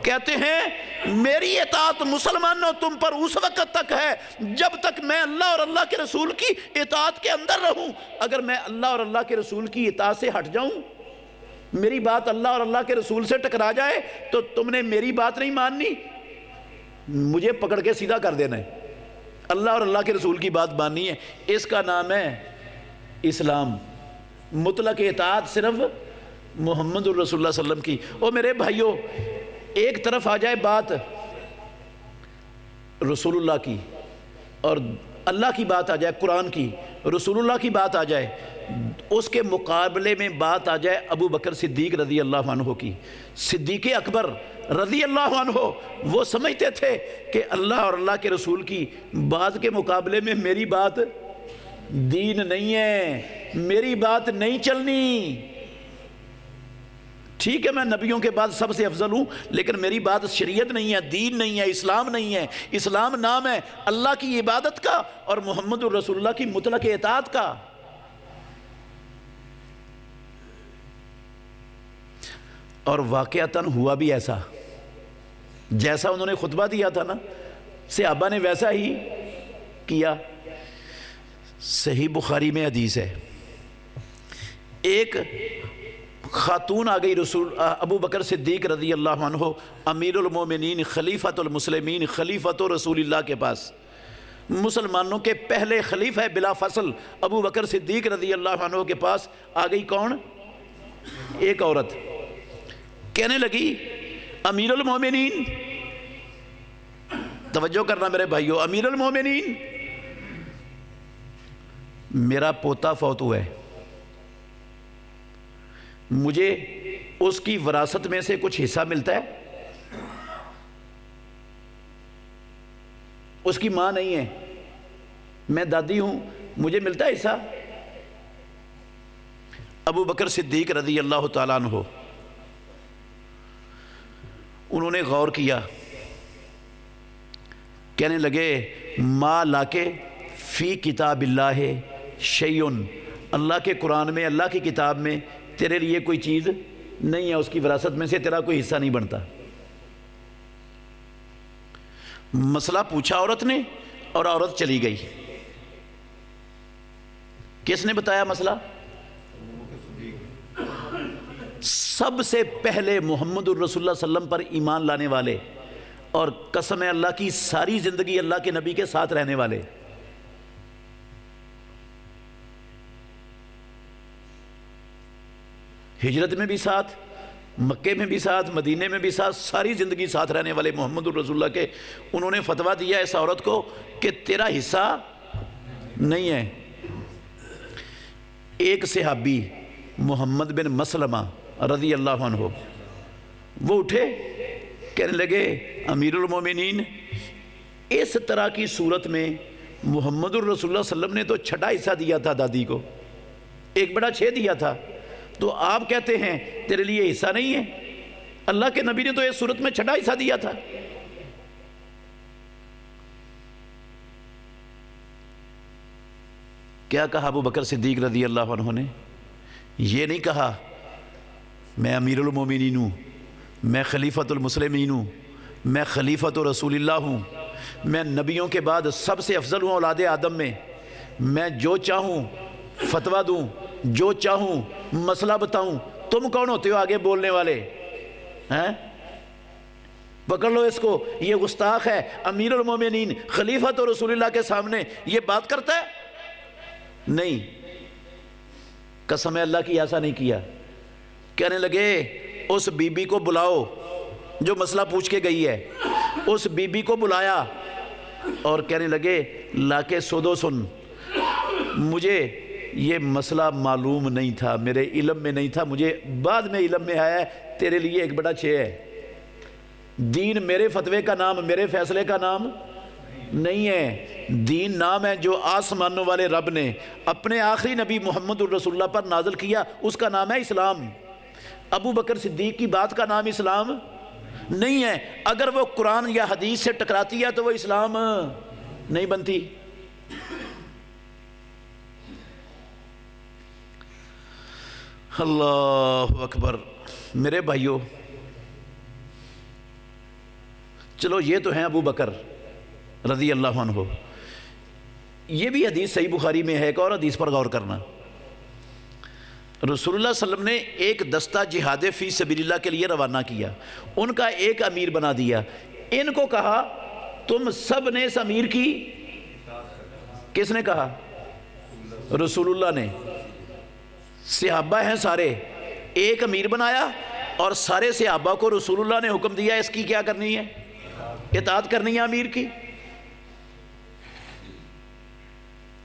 B: کہتے ہیں میری اطاعت مسلمانوں تم پر اس وقت تک ہے جب تک میں اللہ اور اللہ کے رسول کی اطاعت کے اندر رہوں۔ اگر میں اللہ اور اللہ کے رسول کی اطاعت سے ہٹ جاؤں، میری بات اللہ اور اللہ کے رسول سے ٹکرا جائے، تو تم نے میری بات نہیں ماننی، مجھے پکڑ کے سیدھا کر دینا ہے، اللہ اور اللہ کے رسول کی بات ماننی ہے۔ اس کا نام ہے اسلام۔ مطلق اطاعت صرف محمد الرسول اللہ صلی اللہ علیہ وسلم کی۔ او میرے بھائیوں، ایک طرف آ جائے بات رسول اللہ کی، اور اللہ کی بات آ جائے قرآن کی، رسول اللہ کی بات آ جائے، اس کے مقابلے میں بات آ جائے ابو بکر صدیق رضی اللہ عنہ کی۔ صدیق اکبر رضی اللہ عنہ وہ سمجھتے تھے کہ اللہ اور اللہ کے رسول کی بات کے مقابلے میں میری بات دین نہیں ہے، میری بات نہیں چلنی۔ ٹھیک ہے میں نبیوں کے بعد سب سے افضل ہوں، لیکن میری بات شریعت نہیں ہے، دین نہیں ہے، اسلام نہیں ہے۔ اسلام نام ہے اللہ کی عبادت کا اور محمد الرسول اللہ کی مطلق اطاعت کا۔ اور واقعتاً ہوا بھی ایسا، جیسا انہوں نے خطبہ دیا تھا نا، صحابہ نے ویسا ہی کیا۔ صحیح بخاری میں حدیث ہے، ایک خاتون آ گئی ابو بکر صدیق رضی اللہ عنہ امیر المومنین خلیفۃ المسلمین خلیفۃ رسول اللہ کے پاس، مسلمانوں کے پہلے خلیفہ بلا فصل ابو بکر صدیق رضی اللہ عنہ کے پاس آ گئی۔ کون؟ ایک عورت کہنے لگی امیر المومنین، توجہ کرنا میرے بھائیو، امیر المومنین میرا پوتا فوت ہوا ہے، مجھے اس کی وراثت میں سے کچھ حصہ ملتا ہے؟ اس کی ماں نہیں ہے، میں دادی ہوں، مجھے ملتا ہے حصہ؟ ابو بکر صدیق رضی اللہ تعالیٰ عنہ انہوں نے غور کیا، کہنے لگے ماں لا کے فی کتاب اللہ شیئن، اللہ کے قرآن میں، اللہ کی کتاب میں تیرے لیے کوئی چیز نہیں ہے، اس کی وراثت میں سے تیرا کوئی حصہ نہیں بنتا۔ مسئلہ پوچھا عورت نے اور عورت چلی گئی۔ کس نے بتایا مسئلہ؟ سب سے پہلے محمد الرسول اللہ صلی اللہ علیہ وسلم پر ایمان لانے والے اور قسم اللہ کی ساری زندگی اللہ کے نبی کے ساتھ رہنے والے، ہجرت میں بھی ساتھ، مکے میں بھی ساتھ، مدینے میں بھی ساتھ، ساری زندگی ساتھ رہنے والے محمد الرسول اللہ کے، انہوں نے فتویٰ دیا اس عورت کو کہ تیرا حصہ نہیں ہے۔ ایک صحابی محمد بن مسلمہ رضی اللہ عنہ، وہ اٹھے، کہنے لگے امیر المومنین، اس طرح کی صورت میں محمد الرسول اللہ صلی اللہ علیہ وسلم نے تو چھٹا حصہ دیا تھا دادی کو، 1/6 دیا تھا، تو آپ کہتے ہیں تیرے لیے حصہ نہیں ہے؟ اللہ کے نبی نے تو اس صورت میں چھٹا حصہ دیا تھا۔ کیا کہا ابو بکر صدیق رضی اللہ عنہ نے؟ یہ نہیں کہا میں امیر المومنین ہوں، میں خلیفۃ المسلمین ہوں، میں خلیفۃ رسول اللہ ہوں، میں نبیوں کے بعد سب سے افضل ہوں اولاد آدم میں جو چاہوں فتویٰ دوں، جو چاہوں مسئلہ بتاؤں، تم کون ہوتے ہو آگے بولنے والے ہیں؟ پکڑ لو اس کو، یہ گستاخ ہے، امیر المومنین خلیفۃ رسول اللہ کے سامنے یہ بات کرتا ہے؟ نہیں، قسم اللہ کی ایسا نہیں کیا۔ کہنے لگے اس بی بی کو بلاؤ جو مسئلہ پوچھ کے گئی ہے، اس بی بی کو بلایا اور کہنے لگے لا کے سودو سن، مجھے یہ مسئلہ معلوم نہیں تھا، میرے علم میں نہیں تھا، مجھے بعد میں علم میں آیا ہے، تیرے لیے 1/6 ہے۔ دین میرے فتوے کا نام، میرے فیصلے کا نام نہیں ہے، دین نام ہے جو آسمانوں والے رب نے اپنے آخری نبی محمد الرسول اللہ پر نازل کیا، اس کا نام ہے اسلام۔ ابو بکر صدیق کی بات کا نام اسلام نہیں ہے، اگر وہ قرآن یا حدیث سے ٹکراتی ہے تو وہ اسلام نہیں بنتی۔ اللہ اکبر۔ میرے بھائیوں، چلو یہ تو ہیں ابو بکر رضی اللہ عنہ، یہ بھی حدیث صحیح بخاری میں ہے، ایک اور حدیث پر غور کرنا۔ رسول اللہ صلی اللہ علیہ وسلم نے ایک دستہ جہاد فی سبیل اللہ کے لیے روانہ کیا، ان کا ایک امیر بنا دیا، ان کو کہا تم سب نے اس امیر کی، کس نے کہا؟ رسول اللہ نے۔ صحابہ ہیں سارے، ایک امیر بنایا اور سارے صحابہ کو رسول اللہ نے حکم دیا اس کی کیا کرنی ہے؟ اطاعت کرنی ہے امیر کی۔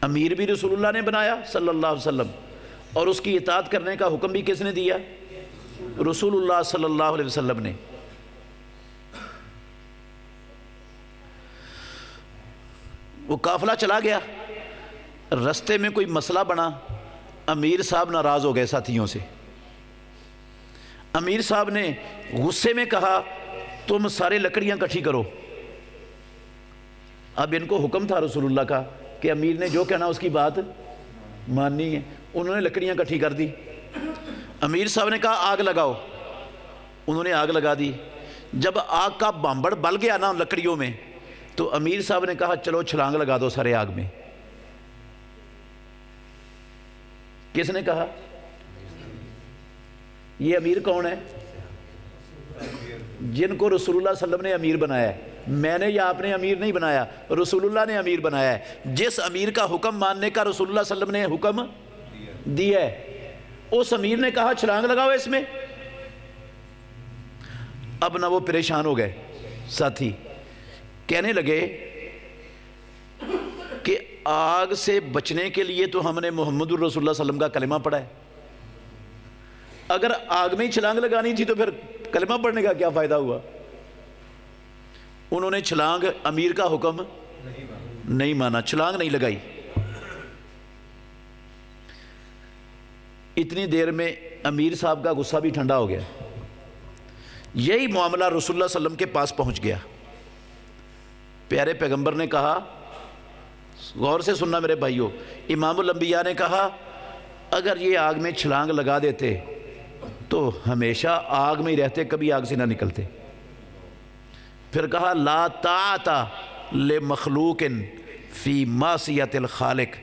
B: امیر بھی رسول اللہ نے بنایا صلی اللہ علیہ وسلم، اور اس کی اطاعت کرنے کا حکم بھی کس نے دیا؟ رسول اللہ صلی اللہ علیہ وسلم نے۔ وہ قافلہ چلا گیا، رستے میں کوئی مسئلہ بنا، امیر صاحب ناراض ہو گئے ساتھیوں سے، امیر صاحب نے غصے میں کہا تم سارے لکڑیاں کٹھی کرو۔ اب ان کو حکم تھا رسول اللہ کا کہ امیر نے جو کہنا اس کی بات ماننی ہے، انہوں نے لکڑیاں کٹھی کر دی۔ امیر صاحب نے کہا آگ لگاؤ، انہوں نے آگ لگا دی۔ جب آگ کا بامبڑ بل گیا نا لکڑیوں میں، تو امیر صاحب نے کہا چلو چھلانگ لگا دو سارے آگ میں۔ کس نے کہا؟ یہ امیر کون ہے؟ جن کو رسول اللہ صلی اللہ علیہ وسلم نے امیر بنایا ہے۔ میں نے یا آپ نے امیر نہیں بنایا، رسول اللہ نے امیر بنایا ہے۔ جس امیر کا حکم ماننے کا رسول اللہ صلی اللہ علیہ وسلم نے حکم دیا ہے، اس امیر نے کہا چھلانگ لگاؤ اس میں۔ اب نہ وہ پریشان ہو گئے ساتھی، کہنے لگے کہ آگ سے بچنے کے لیے تو ہم نے محمد الرسول اللہ صلی اللہ علیہ وسلم کا کلمہ پڑھا ہے، اگر آگ میں ہی چھلانگ لگانی تھی تو پھر کلمہ پڑھنے کا کیا فائدہ ہوا؟ انہوں نے چھلانگ، امیر کا حکم نہیں مانا، چھلانگ نہیں لگائی۔ اتنی دیر میں امیر صاحب کا غصہ بھی ٹھنڈا ہو گیا۔ یہی معاملہ رسول اللہ صلی اللہ علیہ وسلم کے پاس پہنچ گیا۔ پیارے پیغمبر نے کہا غور سے سننا میرے بھائیوں، امام الانبیاء نے کہا اگر یہ آگ میں چھلانگ لگا دیتے تو ہمیشہ آگ میں ہی رہتے، کبھی آگ سے نہ نکلتے۔ پھر کہا لا طاعت لمخلوق فی معصیت الخالق،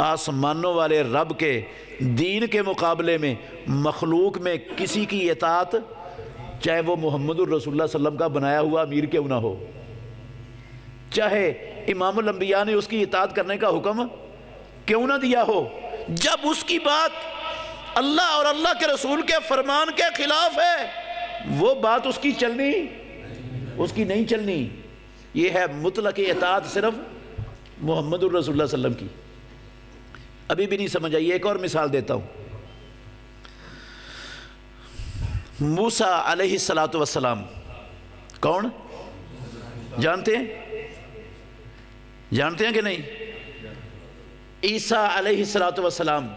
B: آسمانوں والے رب کے دین کے مقابلے میں مخلوق میں کسی کی اطاعت، چاہے وہ محمد الرسول اللہ صلی اللہ علیہ وسلم کا بنایا ہوا امیر کیوں نہ ہو، چاہے امام الانبیاء نے اس کی اطاعت کرنے کا حکم کیوں نہ دیا ہو، جب اس کی بات اللہ اور اللہ کے رسول کے فرمان کے خلاف ہے وہ بات اس کی چلنی، اس کی نہیں چلنی۔ یہ ہے مطلق اطاعت صرف محمد الرسول اللہ صلی اللہ علیہ وسلم کی۔ ابھی بھی نہیں سمجھ آئی، ایک اور مثال دیتا ہوں۔ موسیٰ علیہ السلام کون جانتے ہیں؟ جانتے ہیں کہ نہیں؟ عیسیٰ علیہ السلام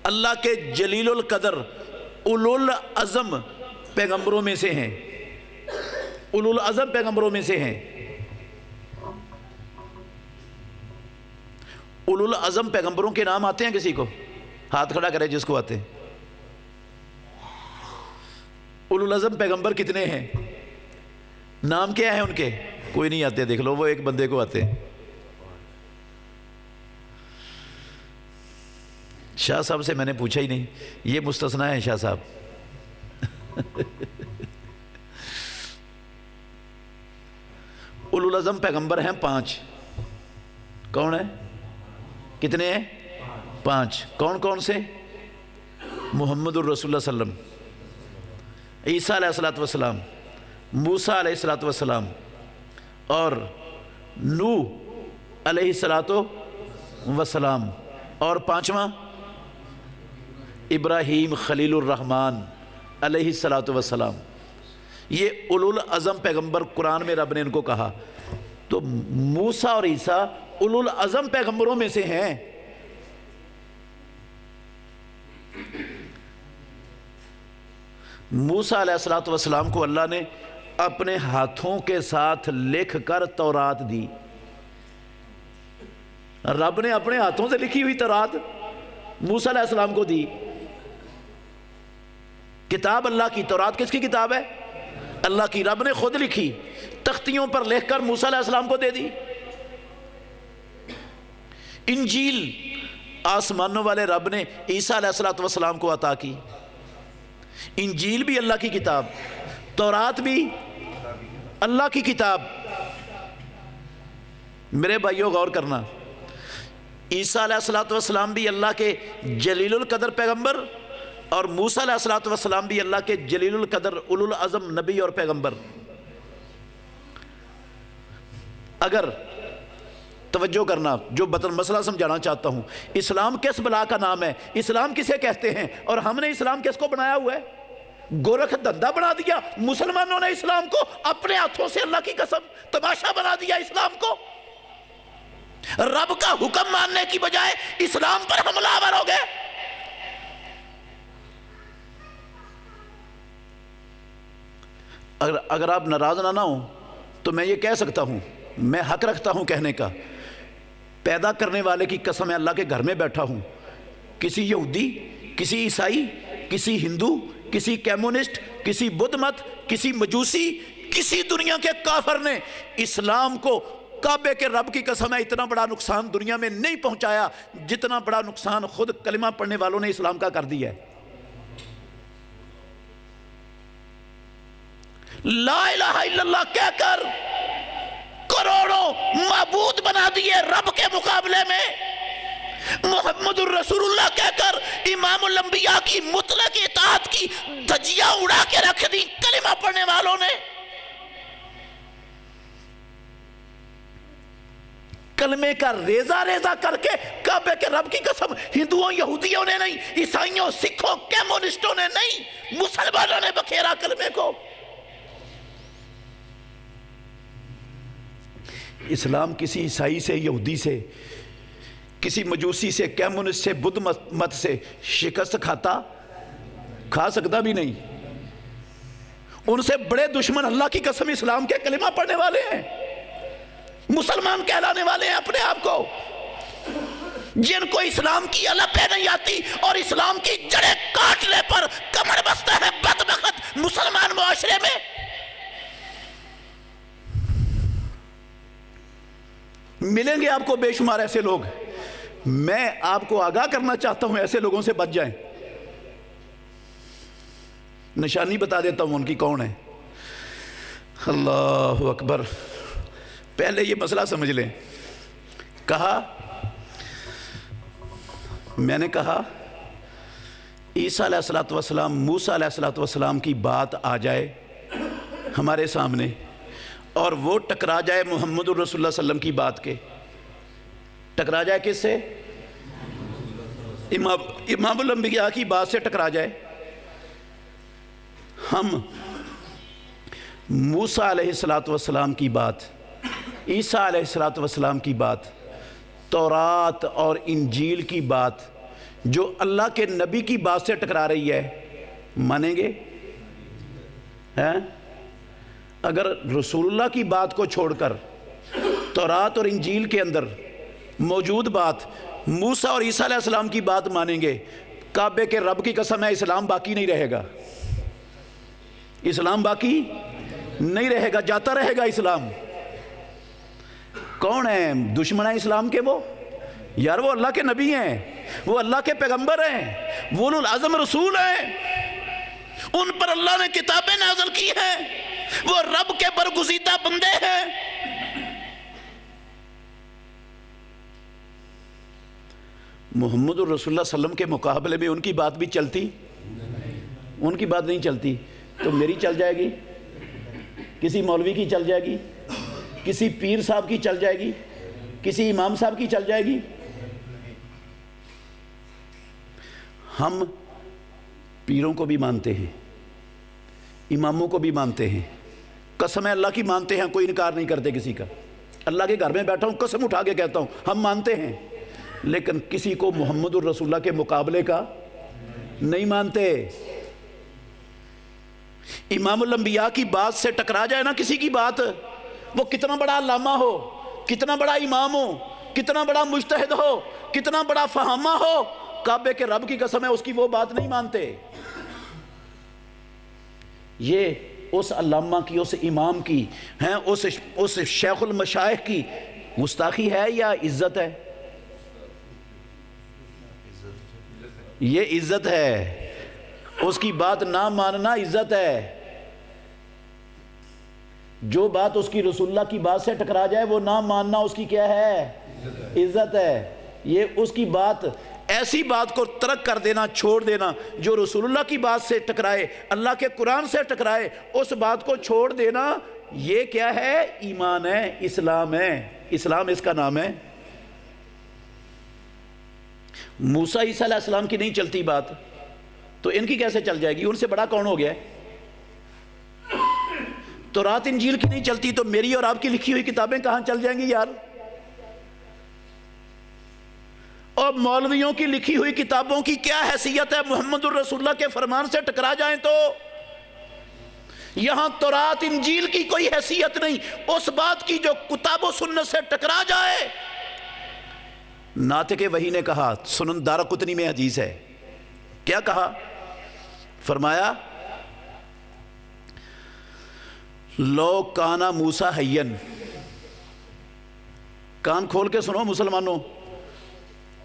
B: اللہ کے جلیل القدر اولو العزم پیغمبروں میں سے ہیں، اولو العزم پیغمبروں میں سے ہیں۔ اولو العزم پیغمبروں کے نام آتے ہیں کسی کو؟ ہاتھ کھڑا کرے جس کو آتے ہیں۔ اولو العزم پیغمبر کتنے ہیں؟ نام کیا ہیں ان کے؟ کوئی نہیں آتے، دیکھ لو وہ ایک بندے کو آتے ہیں۔ شاہ صاحب سے میں نے پوچھا ہی نہیں، یہ مستثنا ہے شاہ صاحب۔ اولو العزم پیغمبر ہیں 5۔ کون ہے؟ کتنے ہیں؟ 5۔ کون کون سے؟ محمد الرسول اللہ صلی اللہ علیہ وسلم، عیسیٰ علیہ السلام، موسیٰ علیہ السلام، اور نوح علیہ السلام، اور 5واں ابراہیم خلیل الرحمن علیہ السلام۔ یہ اولو العزم پیغمبر قرآن میں رب نے ان کو کہا۔ تو موسیٰ اور عیسیٰ اولو العزم پیغمبروں میں سے ہیں۔ موسیٰ علیہ السلام کو اللہ نے اپنے ہاتھوں کے ساتھ لکھ کر تورات دی۔ رب نے اپنے ہاتھوں سے لکھی ہوئی تورات موسیٰ علیہ السلام کو دی۔ کتاب اللہ کی، تورات کس کی کتاب ہے؟ اللہ کی، رب نے خود لکھی، تختیوں پر لکھ کر موسیٰ علیہ السلام کو دے دی۔ انجیل آسمانوں والے رب نے عیسیٰ علیہ السلام کو عطا کی۔ انجیل بھی اللہ کی کتاب، تورات بھی اللہ کی کتاب۔ میرے بھائیوں غور کرنا، عیسیٰ علیہ السلام بھی اللہ کے جلیل القدر پیغمبر، اور موسیٰ علیہ السلام بھی اللہ کے جلیل القدر اولو العزم نبی اور پیغمبر۔ اگر توجہ کرنا، جو مسئلہ سمجھانا چاہتا ہوں، اسلام کس بلا کا نام ہے؟ اسلام کسے کہتے ہیں؟ اور ہم نے اسلام کس کو بنایا ہوا ہے؟ گورکھ دھندا بنا دیا مسلمانوں نے اسلام کو، اپنے ہاتھوں سے اللہ کی قسم تماشا بنا دیا اسلام کو۔ رب کا حکم ماننے کی بجائے اسلام پر حملہ آور ہو گئے۔ اگر آپ ناراض نہ ہوں تو میں یہ کہہ سکتا ہوں، میں حق رکھتا ہوں کہنے کا، پیدا کرنے والے کی قسم ہے اللہ کے گھر میں بیٹھا ہوں، کسی یہودی، کسی عیسائی، کسی ہندو، کسی کمیونسٹ، کسی بدھ مت، کسی مجوسی، کسی دنیا کے کافر نے اسلام کو، کعبے کے رب کی قسم ہے، اتنا بڑا نقصان دنیا میں نہیں پہنچایا جتنا بڑا نقصان خود کلمہ پڑھنے والوں نے اسلام کا کر دیا ہے۔ لا الہ الا اللہ کہہ کر کروڑوں معبود بنا دیے رب کے مقابلے میں، محمد الرسول اللہ کہہ کر امام الانبیاء کی مطلق اطاعت کی دھجیاں اڑا کے رکھ دی کلمہ پڑھنے والوں نے۔ کلمے کا ریزہ ریزہ کر کے کعبے کے رب کی قسم ہندوؤں یہودیوں نے نہیں، عیسائیوں سکھوں کمیونسٹوں نے نہیں، مسلمانوں نے بکھیرا کلمے کو۔ اسلام کسی عیسائی سے، یہودی سے، کسی مجوسی سے، کمیونسٹ سے، بدھ مت سے شکست کھا سکتا بھی نہیں۔ ان سے بڑے دشمن اللہ کی قسم اسلام کے کلمہ پڑھنے والے ہیں، مسلمان کہلانے والے ہیں اپنے آپ کو۔
A: جن کو اسلام کی الپیں نہیں آتی اور اسلام کی جڑیں کاٹنے پر کمر بستہ ہے بدبخت مسلمان معاشرے میں. ملیں گے آپ کو بے شمار ایسے لوگ. میں آپ کو آگاہ کرنا چاہتا ہوں ایسے لوگوں سے بچ جائیں. نشانی بتا دیتا ہوں ان کی کون ہے. اللہ اکبر. پہلے یہ مسئلہ سمجھ لیں. میں نے کہا عیسیٰ علیہ السلام موسیٰ علیہ السلام کی بات آ جائے ہمارے سامنے اور وہ ٹکرا جائے محمد الرسول اللہ صلی اللہ علیہ وسلم کی بات کے. ٹکرا جائے کس سے؟ امام الانبیاء کی بات سے ٹکرا جائے. ہم موسیٰ علیہ السلام کی بات، عیسیٰ علیہ السلام کی بات، تورات اور انجیل کی بات جو اللہ کے نبی کی بات سے ٹکرا رہی ہے، مانیں گے؟ اگر رسول اللہ کی بات کو چھوڑ کر تورات اور انجیل کے اندر موجود بات موسیٰ اور عیسیٰ علیہ السلام کی بات مانیں گے، کعبے کے رب کی قسم ہے اسلام باقی نہیں رہے گا. اسلام باقی نہیں رہے گا، جاتا رہے گا اسلام. کون ہیں دشمن ہیں اسلام کے؟ وہ یار وہ اللہ کے نبی ہیں، وہ اللہ کے پیغمبر ہیں، وہ اولو العزم رسول ہیں. ان پر اللہ نے کتابیں نازل کی ہیں، وہ رب کے برگزیدہ بندے ہیں. محمد الرسول اللہ صلی اللہ علیہ وسلم کے مقابلے میں ان کی بات بھی چلتی؟ ان کی بات نہیں چلتی تو میری چل جائے گی، کسی مولوی کی چل جائے گی، کسی پیر صاحب کی چل جائے گی، کسی امام صاحب کی چل جائے گی. ہم پیروں کو بھی مانتے ہیں، اماموں کو بھی مانتے ہیں، قسم اللہ کی مانتے ہیں، کوئی انکار نہیں کرتے کسی کا. اللہ کے گھر میں بیٹھا ہوں قسم اٹھا کے کہتا ہوں ہم مانتے ہیں، لیکن کسی کو محمد الرسول اللہ کے مقابلے کا نہیں مانتے. امام الانبیاء کی بات سے ٹکرا جائے نا کسی کی بات، وہ کتنا بڑا علامہ ہو، کتنا بڑا امام ہو، کتنا بڑا مجتہد ہو، کتنا بڑا فہامہ ہو، کعبے کے رب کی قسم ہے اس کی وہ بات نہیں مانتے. یہ اس علامہ کی، اس امام کی، اس شیخ المشائخ کی گستاخی ہے یا عزت ہے؟ یہ عزت ہے. اس کی بات نہ ماننا عزت ہے. جو بات اس کی رسول اللہ کی بات سے ٹکرا جائے وہ نہ ماننا اس کی کیا ہے؟ عزت ہے. یہ اس کی بات، ایسی بات کو ترک کر دینا، چھوڑ دینا جو رسول اللہ کی بات سے ٹکرائے، اللہ کے قرآن سے ٹکرائے، اس بات کو چھوڑ دینا، یہ کیا ہے؟ ایمان ہے، اسلام ہے. اسلام اس کا نام ہے. موسیٰ عیسیٰ علیہ السلام کی نہیں چلتی بات تو ان کی کیسے چل جائے گی؟ ان سے بڑا کون ہو گیا ہے؟ تورات انجیل کی نہیں چلتی تو میری اور آپ کی لکھی ہوئی کتابیں کہاں چل جائیں گی یار؟ اور مولویوں کی لکھی ہوئی کتابوں کی کیا حیثیت ہے محمد الرسول اللہ کے فرمان سے ٹکرا جائیں تو؟ یہاں تورات انجیل کی کوئی حیثیت نہیں. اس بات کی جو کتاب و سنت سے ٹکرا جائے. ناطق وحی نے کہا، سنن دارقطنی میں حدیث ہے، کیا کہا؟ فرمایا لو کانا موسیٰ حیّن. کان کھول کے سنو مسلمانوں.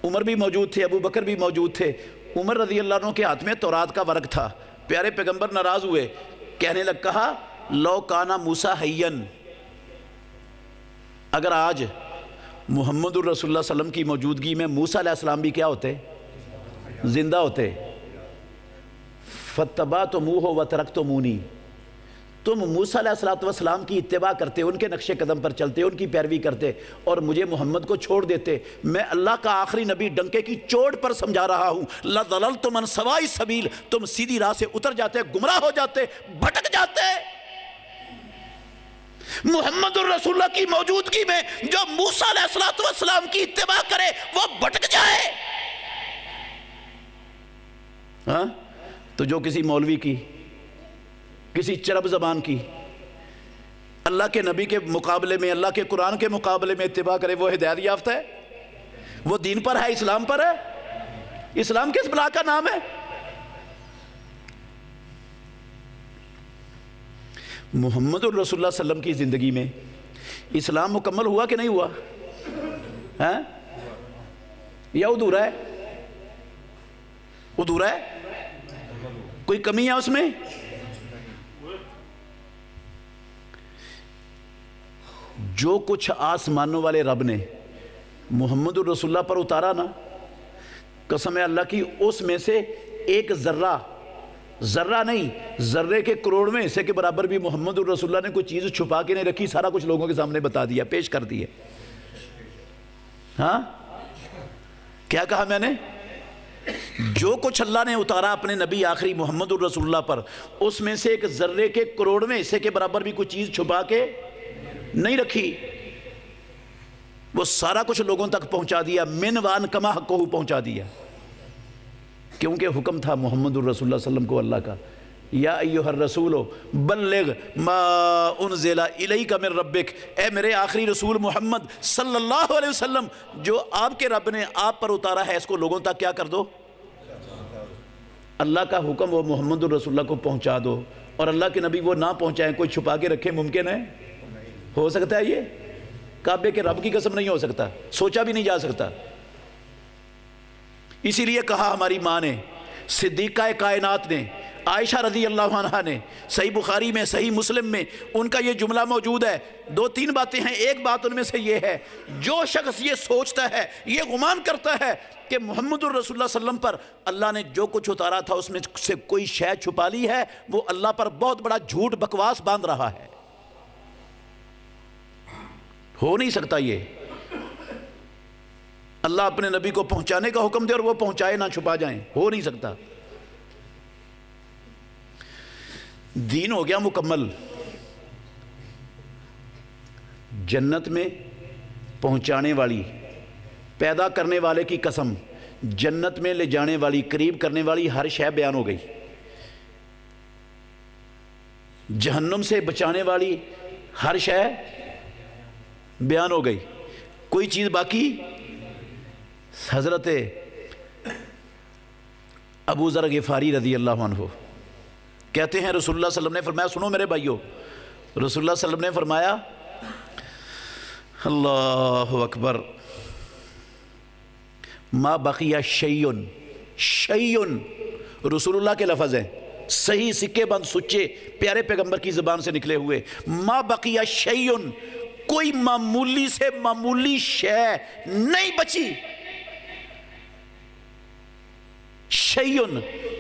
A: عمر بھی موجود تھے، ابو بکر بھی موجود تھے. عمر رضی اللہ عنہ کے ہاتھ میں تورات کا ورق تھا. پیارے پیغمبر ناراض ہوئے، کہنے لگ کہا لو کانا موسیٰ حیّن، اگر آج محمد الرسول اللہ صلی اللہ علیہ وسلم کی موجودگی میں موسیٰ علیہ السلام بھی کیا ہوتے؟ زندہ ہوتے. فَاتَّبَعْتُمُوهُ وَتَرَكْتُمُونِی، تم موسیٰ علیہ السلام کی اتباع کرتے، ان کے نقش قدم پر چلتے، ان کی پیروی کرتے اور مجھے محمد کو چھوڑ دیتے. میں اللہ کا آخری نبی ڈنکے کی چوٹ پر سمجھا رہا ہوں، لَضَلَلْتُمْ عَنْ سَوَاءِ السَّبِيلِ، تم سیدھی راہ سے اتر جاتے، گمراہ ہو جاتے، بھٹک جاتے. محمد الرسول اللہ کی موجودگی میں جو موسیٰ علیہ السلام کی اتباع کرے وہ بھٹک جائے. ہاں تو جو کسی مولوی کی، کسی چرب زبان کی اللہ کے نبی کے مقابلے میں، اللہ کے قرآن کے مقابلے میں اتباع کرے وہ ہدایت یافتہ ہے؟
B: وہ دین پر ہے، اسلام پر ہے؟ اسلام کس بلا کا نام ہے؟ محمد الرسول اللہ صلی اللہ علیہ وسلم کی زندگی میں اسلام مکمل ہوا کہ نہیں ہوا؟ ہاں یا ادھورا ہے؟ ادھورا ہے؟ کوئی کمی ہے اس میں؟ جو کچھ آسمانوں والے رب نے محمد الرسول اللہ پر اتارا نا، قسم اللہ کی، اس میں سے ایک ذرہ، ذرہ نہیں، ذرے کے کروڑویں حصے کے برابر بھی محمد الرسول اللہ نے کوئی چیز چھپا کے نہیں رکھی، سارا کچھ لوگوں کے سامنے بتا دیا، پیش کر دیا۔ ہاں کیا کہا میں نے؟ جو کچھ اللہ نے اتارا اپنے نبی آخری محمد الرسول اللہ پر، اس میں سے ایک ذرے کے کروڑویں حصے کے برابر بھی کوئی چیز چھپا کے نہیں رکھی، وہ سارا کچھ لوگوں تک پہنچا دیا، من وان کما حقہ پہنچا دیا، کیونکہ حکم تھا محمد الرسول اللہ صلی اللہ علیہ وسلم کو اللہ کا، یا ایھا الرسول بلغ ما انزل الیک من ربک، اے میرے آخری رسول محمد صلی اللہ علیہ وسلم، جو آپ کے رب نے آپ پر اتارا ہے اس کو لوگوں تک کیا کر دو؟ اللہ کا حکم وہ محمد الرسول اللہ کو پہنچا دو، اور اللہ کے نبی وہ نہ پہنچائیں، کوئی چھپا کے رکھے، ممکن ہے؟ ہو سکتا ہے یہ؟ کعبے کے رب کی قسم نہیں ہو سکتا، سوچا بھی نہیں جا سکتا۔ اسی لیے کہا ہماری ماں نے، صدیقہ کائنات نے، عائشہ رضی اللہ عنہا نے، صحیح بخاری میں، صحیح مسلم میں ان کا یہ جملہ موجود ہے۔ دو تین باتیں ہیں، ایک بات ان میں سے یہ ہے، جو شخص یہ سوچتا ہے، یہ گمان کرتا ہے کہ محمد الرسول اللہ صلی اللہ علیہ وسلم پر اللہ نے جو کچھ اتارا تھا اس میں سے کوئی شے چھپا لی ہے، وہ اللہ پر بہت بڑا جھوٹ بکواس باندھ رہا ہے۔ ہو نہیں سکتا یہ، اللہ اپنے نبی کو پہنچانے کا حکم دے اور وہ پہنچائے، نہ چھپا جائیں، ہو نہیں سکتا۔ دین ہو گیا مکمل، جنت میں پہنچانے والی، پیدا کرنے والے کی قسم، جنت میں لے جانے والی، قریب کرنے والی ہر شے بیان ہو گئی، جہنم سے بچانے والی ہر شے بیان ہو گئی، کوئی چیز باقی؟ حضرت ابو ذر غفاری رضی اللہ عنہ کہتے ہیں رسول اللہ صلی اللہ علیہ وسلم نے فرمایا، سنو میرے بھائیو، رسول اللہ صلی اللہ علیہ وسلم نے فرمایا، اللہ اکبر، ما بقی شیئن، شیئن رسول اللہ کے لفظ ہیں، صحیح سکے بند سچے پیارے پیغمبر کی زبان سے نکلے ہوئے، ما بقی شیئن، کوئی معمولی سے معمولی شے نہیں بچی۔ شیئن،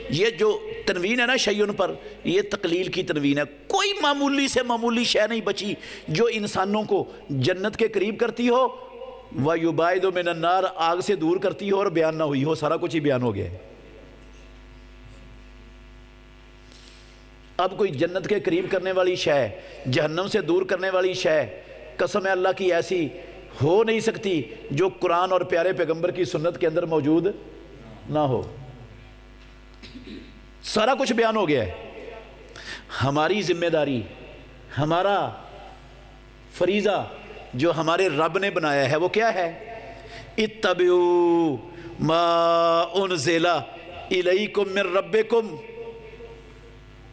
B: یہ جو تنوین ہے نا شیئن پر، یہ تقلیل کی تنوین ہے، کوئی معمولی سے معمولی شے نہیں بچی جو انسانوں کو جنت کے قریب کرتی ہو، وَيُبَائِدُ مِنَ النَّارِ، آگ سے دور کرتی ہو اور بیان نہ ہوئی ہو، سارا کچھ ہی بیان ہو گیا ہے۔ اب کوئی جنت کے قریب کرنے والی شے، جہنم سے دور کرنے والی شے، قسم اللہ کی ایسی ہو نہیں سکتی جو قرآن اور پیارے پیغمبر کی سنت کے اندر موجود نہ ہو، سارا کچھ بیان ہو گیا ہے۔ ہماری ذمہ داری، ہمارا فریضہ جو ہمارے رب نے بنایا ہے وہ کیا ہے؟ اتبعوا ما انزل الیکم من ربکم،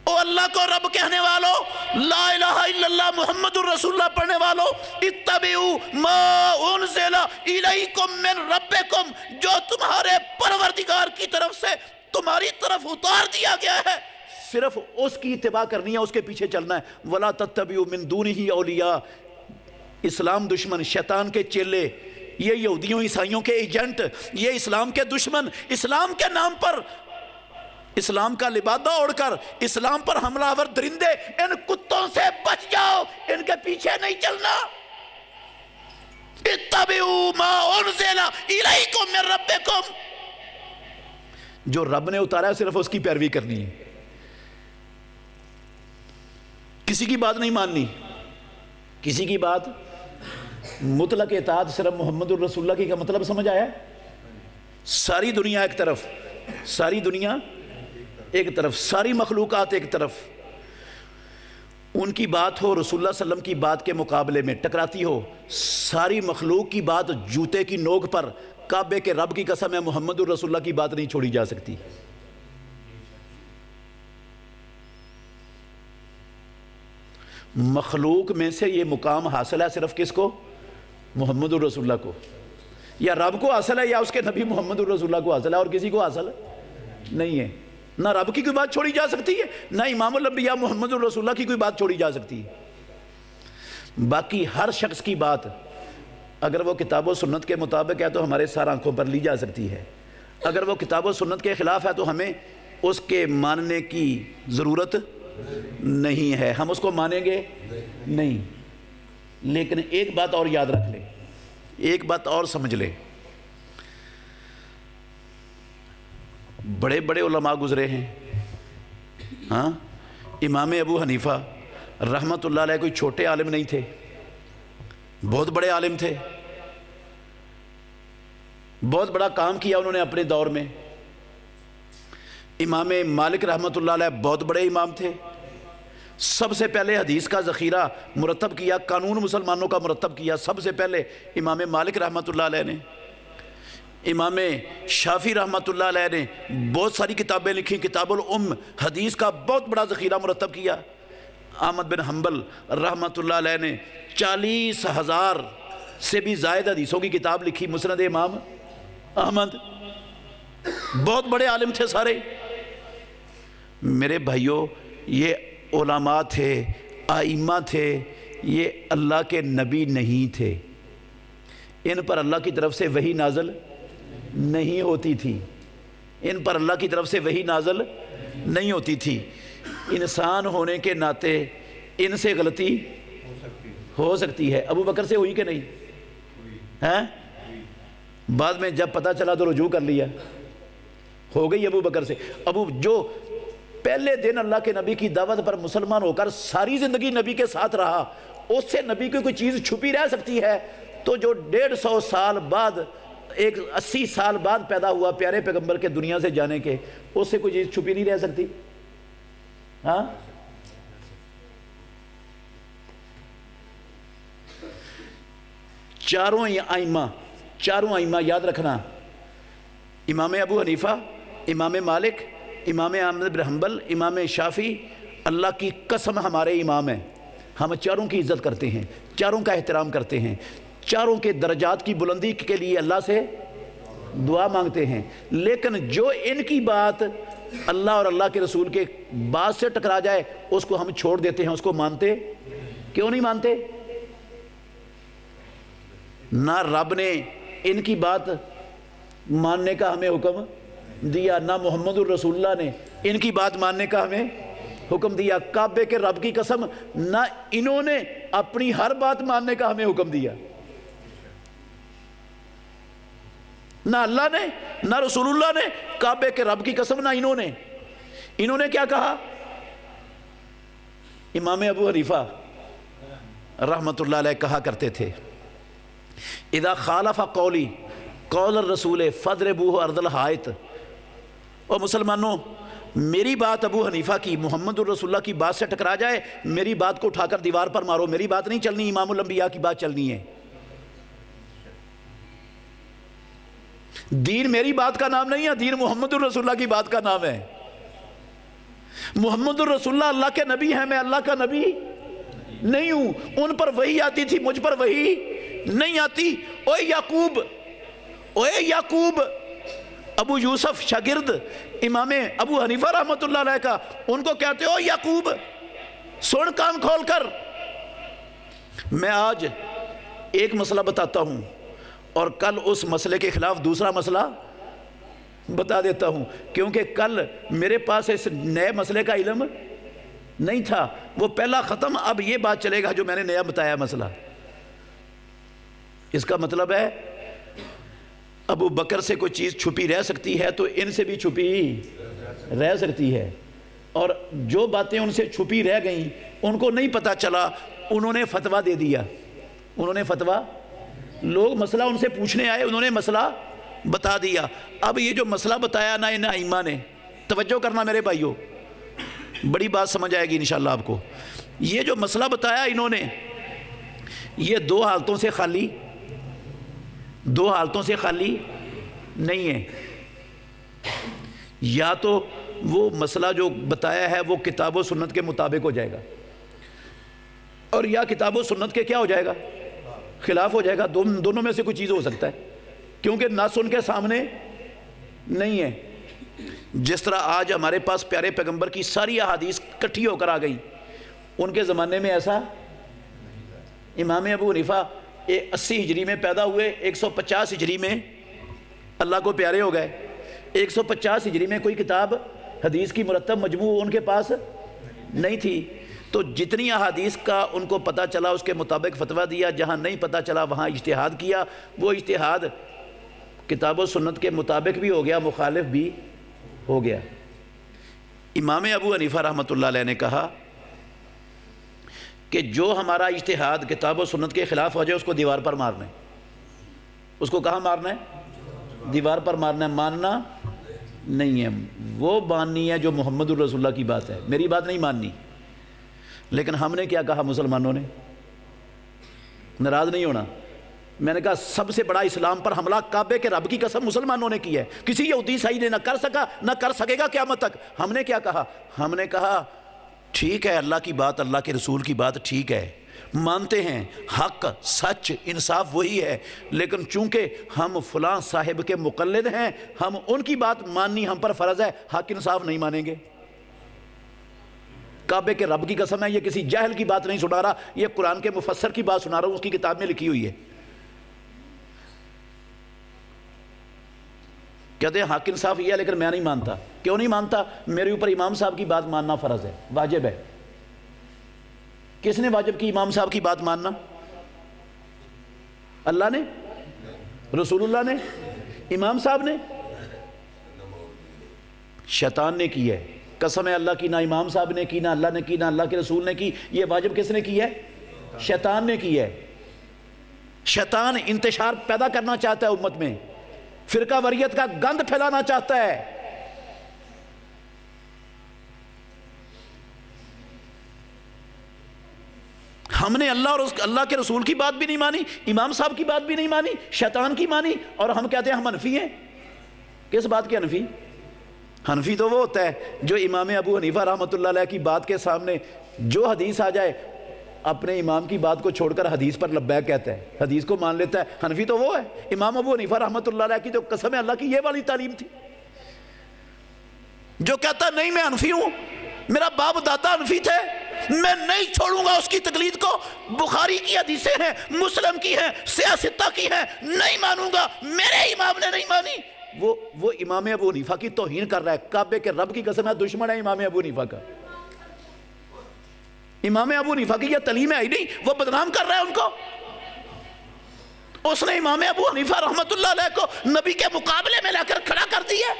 B: او اللہ کو رب کہنے والوں، لا الہ الا اللہ محمد الرسول اللہ پڑھنے والوں، اتبعوا ما انزل الیکم من ربکم، جو تمہارے پروردگار کی طرف سے تمہاری طرف اتار دیا گیا ہے، صرف اس کی اتباع کرنی ہے، اس کے پیچھے چلنا ہے۔ وَلَا تَتَّبِعُوا مِن دُونِهِ اولیاء، اسلام دشمن، شیطان کے چیلے، یہ یہودیوں عیسائیوں کے ایجنٹ، یہ اسلام کے دشمن، اسلام کے نام پر اسلام کا لبادہ اوڑھ کر اسلام پر حملہ آور درندے، ان کتوں سے بچ جاؤ، ان کے پیچھے نہیں چلنا۔ اتبعوا ما انزل الیکم من ربکم، جو رب نے اتارا ہے صرف اس کی پیروی کرنی ہے، کسی کی بات نہیں ماننی، کسی کی بات، مطلق اطاعت صرف محمد الرسول اللہ کی کا مطلب سمجھ آیا؟ ساری دنیا ایک طرف، ساری دنیا ایک طرف، ساری مخلوقات ایک طرف، ان کی بات ہو رسول اللہ صلی اللہ علیہ وسلم کی بات کے مقابلے میں ٹکراتی ہو، ساری مخلوق کی بات جوتے کی نوک پر، کعبے کے رب کی قسم ہے محمد الرسول اللہ کی بات نہیں چھوڑی جا سکتی۔ مخلوق میں سے یہ مقام حاصل ہے صرف کس کو؟ محمد الرسول اللہ کو، یا رب کو حاصل ہے یا اس کے نبی محمد الرسول اللہ کو حاصل ہے، اور کسی کو حاصل نہیں ہے۔ نہ رب کی کوئی بات چھوڑی جا سکتی ہے، نہ امام الانبیاء محمد الرسول اللہ کی کوئی بات چھوڑی جا سکتی ہے۔ باقی ہر شخص کی بات اگر وہ کتاب و سنت کے مطابق ہے تو ہمارے سار آنکھوں پر لی جا سکتی ہے، اگر وہ کتاب و سنت کے خلاف ہے تو ہمیں اس کے ماننے کی ضرورت نہیں ہے، ہم اس کو مانیں گے نہیں۔ لیکن ایک بات اور یاد رکھ لیں، ایک بات اور سمجھ لیں، بڑے بڑے علماء گزرے ہیں، ہاں، امام ابو حنیفہ رحمۃ اللہ علیہ کوئی چھوٹے عالم نہیں تھے، بہت بڑے عالم تھے، بہت بڑا کام کیا انہوں نے اپنے دور میں۔ امام مالک رحمۃ اللہ علیہ بہت بڑے امام تھے، سب سے پہلے حدیث کا ذخیرہ مرتب کیا، قانون مسلمانوں کا مرتب کیا سب سے پہلے امام مالک رحمۃ اللہ علیہ نے۔ امام شافعی رحمۃ اللہ علیہ نے بہت ساری کتابیں لکھی، کتاب الام، حدیث کا بہت بڑا ذخیرہ مرتب کیا۔ احمد بن حنبل رحمۃ اللہ علیہ نے 40,000 سے بھی زائد حدیثوں کی کتاب لکھی، مسند امام احمد، بہت بڑے عالم تھے سارے۔ میرے بھائیوں، یہ علماء تھے، ائمہ تھے، یہ اللہ کے نبی نہیں تھے، ان پر اللہ کی طرف سے وحی نازل نہیں ہوتی تھی، ان پر اللہ کی طرف سے وحی نازل نہیں ہوتی تھی۔ انسان ہونے کے ناطے ان سے غلطی ہو سکتی ہے۔ ابو بکر سے ہوئی کہ نہیں؟ ہیں؟ بعد میں جب پتہ چلا تو رجوع کر لیا، ہو گئی ابو بکر سے۔ جو پہلے دن اللہ کے نبی کی دعوت پر مسلمان ہو کر ساری زندگی نبی کے ساتھ رہا، اس سے نبی کی کوئی چیز چھپی رہ سکتی ہے؟ تو جو 150 سال بعد، 80 سال بعد پیدا ہوا پیارے پیغمبر کے دنیا سے جانے کے، اس سے کوئی چیز چھپی نہیں رہ سکتی؟ ہاں؟ چاروں ائمہ یاد رکھنا، امام ابو حنیفہ، امام مالک، امام احمد بن حنبل، امام شافعی، اللہ کی قسم ہمارے امام ہیں، ہم چاروں کی عزت کرتے ہیں، چاروں کا احترام کرتے ہیں، چاروں کے درجات کی بلندی کے لیے اللہ سے دعا مانگتے ہیں۔ لیکن جو ان کی بات اللہ اور اللہ کے رسول کے بات سے ٹکرا جائے اس کو ہم چھوڑ دیتے ہیں، اس کو مانتے کیوں نہیں مانتے؟ نہ رب نے ان کی بات ماننے کا ہمیں حکم دیا، نہ محمد الرسول اللہ نے ان کی بات ماننے کا ہمیں حکم دیا۔ کعبے کے رب کی قسم، نہ انہوں نے اپنی ہر بات ماننے کا ہمیں حکم دیا، نہ اللہ نے نہ رسول اللہ نے، کعبے کے رب کی قسم نہ انہوں نے کیا کہا؟ امام ابو حنیفہ رحمۃ اللہ علیہ کہا کرتے تھے، اذا خالف قولی قول الرسول فضربوہ ارض الحائط۔ اور مسلمانوں، میری بات ابو حنیفہ کی، محمد الرسول اللہ کی بات سے ٹکرا جائے، میری بات کو اٹھا کر دیوار پر مارو، میری بات نہیں چلنی، امام الانبیاء کی بات چلنی ہے۔ دین میری بات کا نام نہیں ہے، دین محمد الرسول اللہ کی بات کا نام ہے۔ محمد الرسول اللہ اللہ کے نبی ہیں، میں اللہ کا نبی نہیں ہوں۔ ان پر وحی آتی تھی، مجھ پر وحی نہیں آتی۔ اوے یعقوب ابو یوسف شاگرد امام ابو حنیفہ رحمۃ اللہ علیہ کا، ان کو کہتے ہو یعقوب سن کان کھول کر، میں آج ایک مسئلہ بتاتا ہوں اور کل اس مسئلے کے خلاف دوسرا مسئلہ بتا دیتا ہوں، کیونکہ کل میرے پاس اس نئے مسئلے کا علم نہیں تھا، وہ پہلا ختم، اب یہ بات چلے گا جو میں نے نیا بتایا مسئلہ۔ اس کا مطلب ہے ابو بکر سے کوئی چیز چھپی رہ سکتی ہے تو ان سے بھی چھپی رہ سکتی ہے، اور جو باتیں ان سے چھپی رہ گئیں ان کو نہیں پتہ چلا، انہوں نے فتویٰ دے دیا، لوگ مسئلہ ان سے پوچھنے آئے، انہوں نے مسئلہ بتا دیا۔ اب یہ جو مسئلہ بتایا نا ان ائمہ نے، توجہ کرنا میرے بھائیوں، بڑی بات سمجھ آئے گی انشاءاللہ آپ کو۔ یہ جو مسئلہ بتایا انہوں نے، یہ دو حالتوں سے خالی نہیں ہے. یا تو وہ مسئلہ جو بتایا ہے وہ کتاب و سنت کے مطابق ہو جائے گا، اور یا کتاب و سنت کے کیا ہو جائے گا؟ خلاف ہو جائے گا. دونوں میں سے کوئی چیز ہو سکتا ہے، کیونکہ نص ان کے سامنے نہیں ہے. جس طرح آج ہمارے پاس پیارے پیغمبر کی ساری احادیث کٹھی ہو کر آ گئی، ان کے زمانے میں ایسا. امام ابو حنیفہ 80 ہجری میں پیدا ہوئے، 150 ہجری میں اللہ کو پیارے ہو گئے. 150 ہجری میں کوئی کتاب حدیث کی مرتب مجموع ان کے پاس نہیں تھی، تو جتنی احادیث کا ان کو پتہ چلا اس کے مطابق فتویٰ دیا، جہاں نہیں پتہ چلا وہاں اجتہاد کیا. وہ اجتہاد کتاب و سنت کے مطابق بھی ہو گیا، مخالف بھی ہو گیا. امام ابو حنیفہ رحمۃ اللہ علیہ نے کہا کہ جو ہمارا اجتہاد کتاب و سنت کے خلاف ہو جائے اس کو دیوار پر مارنا ہے. اس کو کہاں مارنا ہے؟ دیوار پر مارنا ہے. ماننا نہیں ہے، وہ ماننی ہے جو محمد الرسول اللہ کی بات ہے، میری بات نہیں ماننی. لیکن ہم نے کیا کہا؟ مسلمانوں نے ناراض نہیں ہونا. میں نے کہا سب سے بڑا اسلام پر حملہ کعبے کے رب کی قسم مسلمانوں نے کی ہے، کسی یہودی عیسائی نے نہ کر سکا نہ کر سکے گا قیامت تک. ہم نے کیا کہا؟ ہم نے کہا ٹھیک ہے اللہ کی بات، اللہ کے رسول کی بات ٹھیک ہے، مانتے ہیں حق سچ انصاف وہی ہے، لیکن چونکہ ہم فلاں صاحب کے مقلد ہیں، ہم ان کی بات ماننی ہم پر فرض ہے، حق انصاف نہیں مانیں گے. کعبے کے رب کی قسم ہے، یہ کسی جاہل کی بات نہیں سنا رہا، یہ قرآن کے مفسر کی بات سنا رہا ہوں، اس کی کتاب میں لکھی ہوئی ہے. کہتے ہیں حق انصاف یہ ہے لیکن میں نہیں مانتا. کیوں نہیں مانتا؟ میرے اوپر امام صاحب کی بات ماننا فرض ہے، واجب ہے. کس نے واجب کی امام صاحب کی بات ماننا؟ اللہ نے، رسول اللہ نے، امام صاحب نے؟ شیطان نے کی ہے. قسم ہے اللہ کی، نہ امام صاحب نے کی، نہ اللہ نے کی، نہ اللہ کے رسول نے کی. یہ واجب کس نے کی ہے؟ شیطان نے کی ہے. شیطان انتشار پیدا کرنا چاہتا ہے امت میں، فرقہ وریت کا گند پھیلانا چاہتا ہے. ہم نے اللہ اور اللہ کے رسول کی بات بھی نہیں مانی، امام صاحب کی بات بھی نہیں مانی، شیطان کی مانی، اور ہم کہتے ہیں ہم حنفی ہیں. کس بات کے حنفی؟ حنفی تو وہ ہوتا ہے جو امام ابو حنیفہ رحمۃ اللہ علیہ کی بات کے سامنے جو حدیث آ جائے اپنے امام کی بات کو چھوڑ کر حدیث پر لبیک کہتا ہے، حدیث کو مان لیتا ہے. حنفی تو وہ ہے. امام ابو حنیفہ رحمۃ اللہ علیہ کی تو قسم اللہ کی یہ والی تعلیم تھی، جو کہتا نہیں میں حنفی ہوں، میرا باپ دادا حنفی تھے، میں نہیں چھوڑوں گا اس کی تقلید کو. بخاری کی حدیثیں ہیں، مسلم کی ہیں، سیاستہ کی ہیں، نہیں مانوں گا، میرے امام نے نہیں مانی. وہ امام ابو حنیفہ کی توہین کر رہا ہے. کعبے کے رب کی قسم ہے دشمن ہے امام ابو حنیفہ کا. امام ابو حنیفہ کی یہ تعلیم ہے ہی نہیں، وہ بدنام کر رہا ہے ان کو. اس نے امام ابو حنیفہ رحمۃ اللہ علیہ کو نبی کے مقابلے میں لا کر کھڑا کر دیا.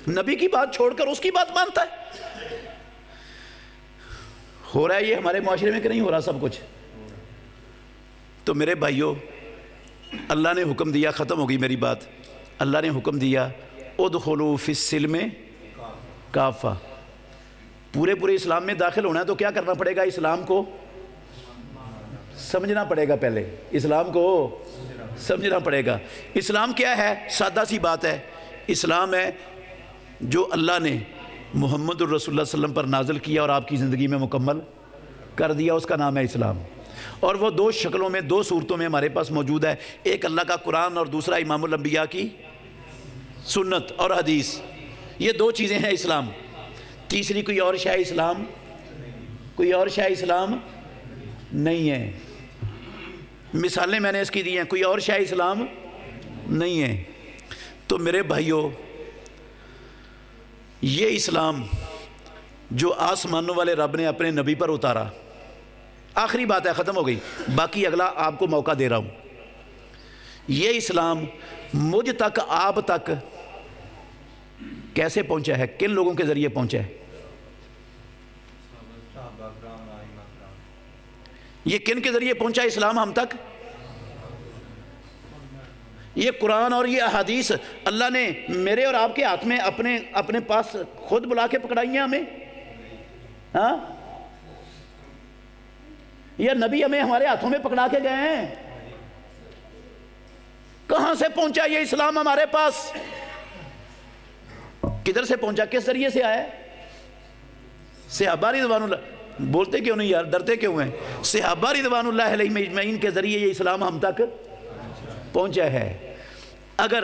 B: نبی کی بات چھوڑ کر اس کی بات مانتا ہے. ہو رہا ہے یہ ہمارے معاشرے میں کہ نہیں ہو رہا سب کچھ؟ تو میرے بھائیوں، اللہ نے حکم دیا، ختم ہو گئی میری بات. اللہ نے حکم دیا ادخلوا فی السلم کافہ. پورے اسلام میں داخل ہونا ہے تو کیا کرنا پڑے گا؟ اسلام کو سمجھنا پڑے گا. پہلے اسلام کو سمجھنا پڑے گا. اسلام کیا ہے؟ سادہ سی بات ہے. اسلام ہے جو اللہ نے محمد الرسول اللہ صلی اللہ علیہ وسلم پر نازل کیا اور آپ کی زندگی میں مکمل کر دیا، اس کا نام ہے اسلام. اور وہ دو شکلوں میں، دو صورتوں میں ہمارے پاس موجود ہے. ایک اللہ کا قرآن اور دوسرا امام الانبیاء کی سنت اور حدیث. یہ دو چیزیں ہیں اسلام. تیسری کوئی اور شے اسلام، کوئی اور شے اسلام نہیں ہے. مثالیں میں نے اس کی دی ہیں، کوئی اور شے اسلام نہیں ہے. تو میرے بھائیوں، یہ اسلام جو آسمانوں والے رب نے اپنے نبی پر اتارا، آخری بات ہے، ختم ہو گئی، باقی اگلا آپ کو موقع دے رہا ہوں. یہ اسلام مجھ تک، آپ تک کیسے پہنچا ہے؟ کن لوگوں کے ذریعے پہنچا ہے؟ یہ کن کے ذریعے پہنچا اسلام ہم تک؟
A: یہ قرآن اور یہ احادیث اللہ نے میرے اور آپ کے ہاتھ میں اپنے پاس خود بلا کے پکڑائی ہیں ہمیں؟ ہاں، یہ نبی ہمیں ہمارے ہاتھوں میں پکڑا کے گئے ہیں؟ کہاں سے پہنچا یہ اسلام ہمارے پاس؟ کدھر سے پہنچا؟ کس ذریعے سے آیا؟ صحابہ رضوان اللہ، بولتے کیوں نہیں یار، ڈرتے کیوں ہیں؟ صحابہ رضوان اللہ علیہم اجمعین کے ذریعے یہ اسلام ہم تک پہنچا ہے۔ اگر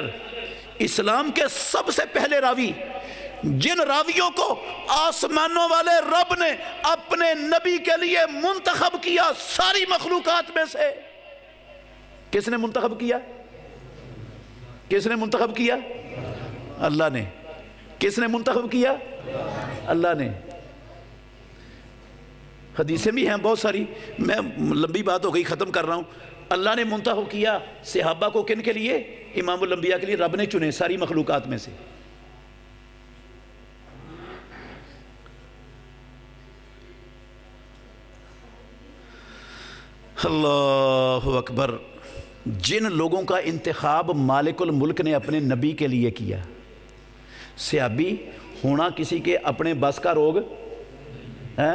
A: اسلام کے سب سے پہلے راوی، جن راویوں کو آسمانوں والے رب نے اپنے نبی کے لیے منتخب کیا ساری مخلوقات میں سے، کس نے منتخب کیا؟ کس نے منتخب کیا؟ اللہ نے۔ کس نے منتخب کیا؟ اللہ نے۔ حدیثیں بھی ہیں بہت ساری، میں لمبی بات ہو گئی، ختم کر رہا ہوں۔ اللہ نے منتخب کیا صحابہ کو کن کے لیے؟ امام الانبیاء کے لیے رب نے چنے ساری مخلوقات میں سے۔ اللہ اکبر۔ جن لوگوں کا انتخاب مالک الملک نے اپنے نبی کے لیے کیا، صحابی ہونا کسی کے اپنے بس کا روگ ہے؟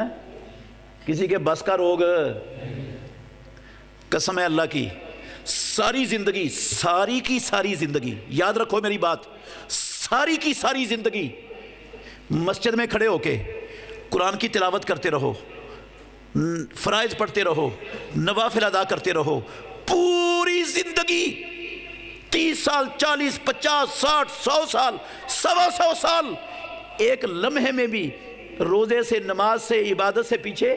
A: کسی کے بس کا روگ؟ قسم ہے اللہ کی، ساری زندگی، ساری کی ساری زندگی، یاد رکھو میری بات، ساری کی ساری زندگی مسجد میں کھڑے ہو کے قرآن کی تلاوت کرتے رہو، فرائض پڑھتے رہو، نوافل ادا کرتے رہو، پوری زندگی 30 سال 40 50 60 100 سال 125 سال ایک لمحے میں بھی روزے سے، نماز سے، عبادت سے پیچھے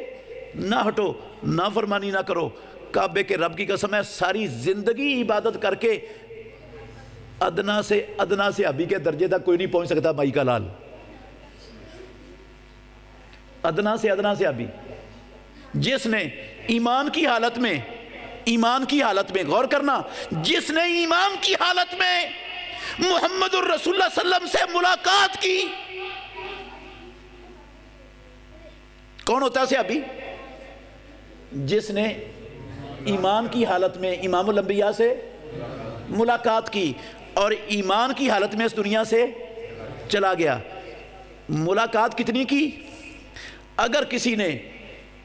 A: نہ ہٹو، نافرمانی نہ کرو، کعبے کے رب کی قسم ہے ساری زندگی عبادت کر کے ادنا سے ابھی کے درجے تک کوئی نہیں پہنچ سکتا بھائی کا لال۔ ادنا سے ابھی، جس نے ایمان کی حالت میں غور کرنا، جس نے ایمان کی حالت میں محمد الرسول اللہ صلی اللہ علیہ وسلم سے ملاقات کی، کون ہوتا ہے صحابی؟ جس نے ایمان کی حالت میں امام الانبیاء سے ملاقات کی اور ایمان کی حالت میں اس دنیا سے چلا گیا۔ ملاقات کتنی کی؟ اگر کسی نے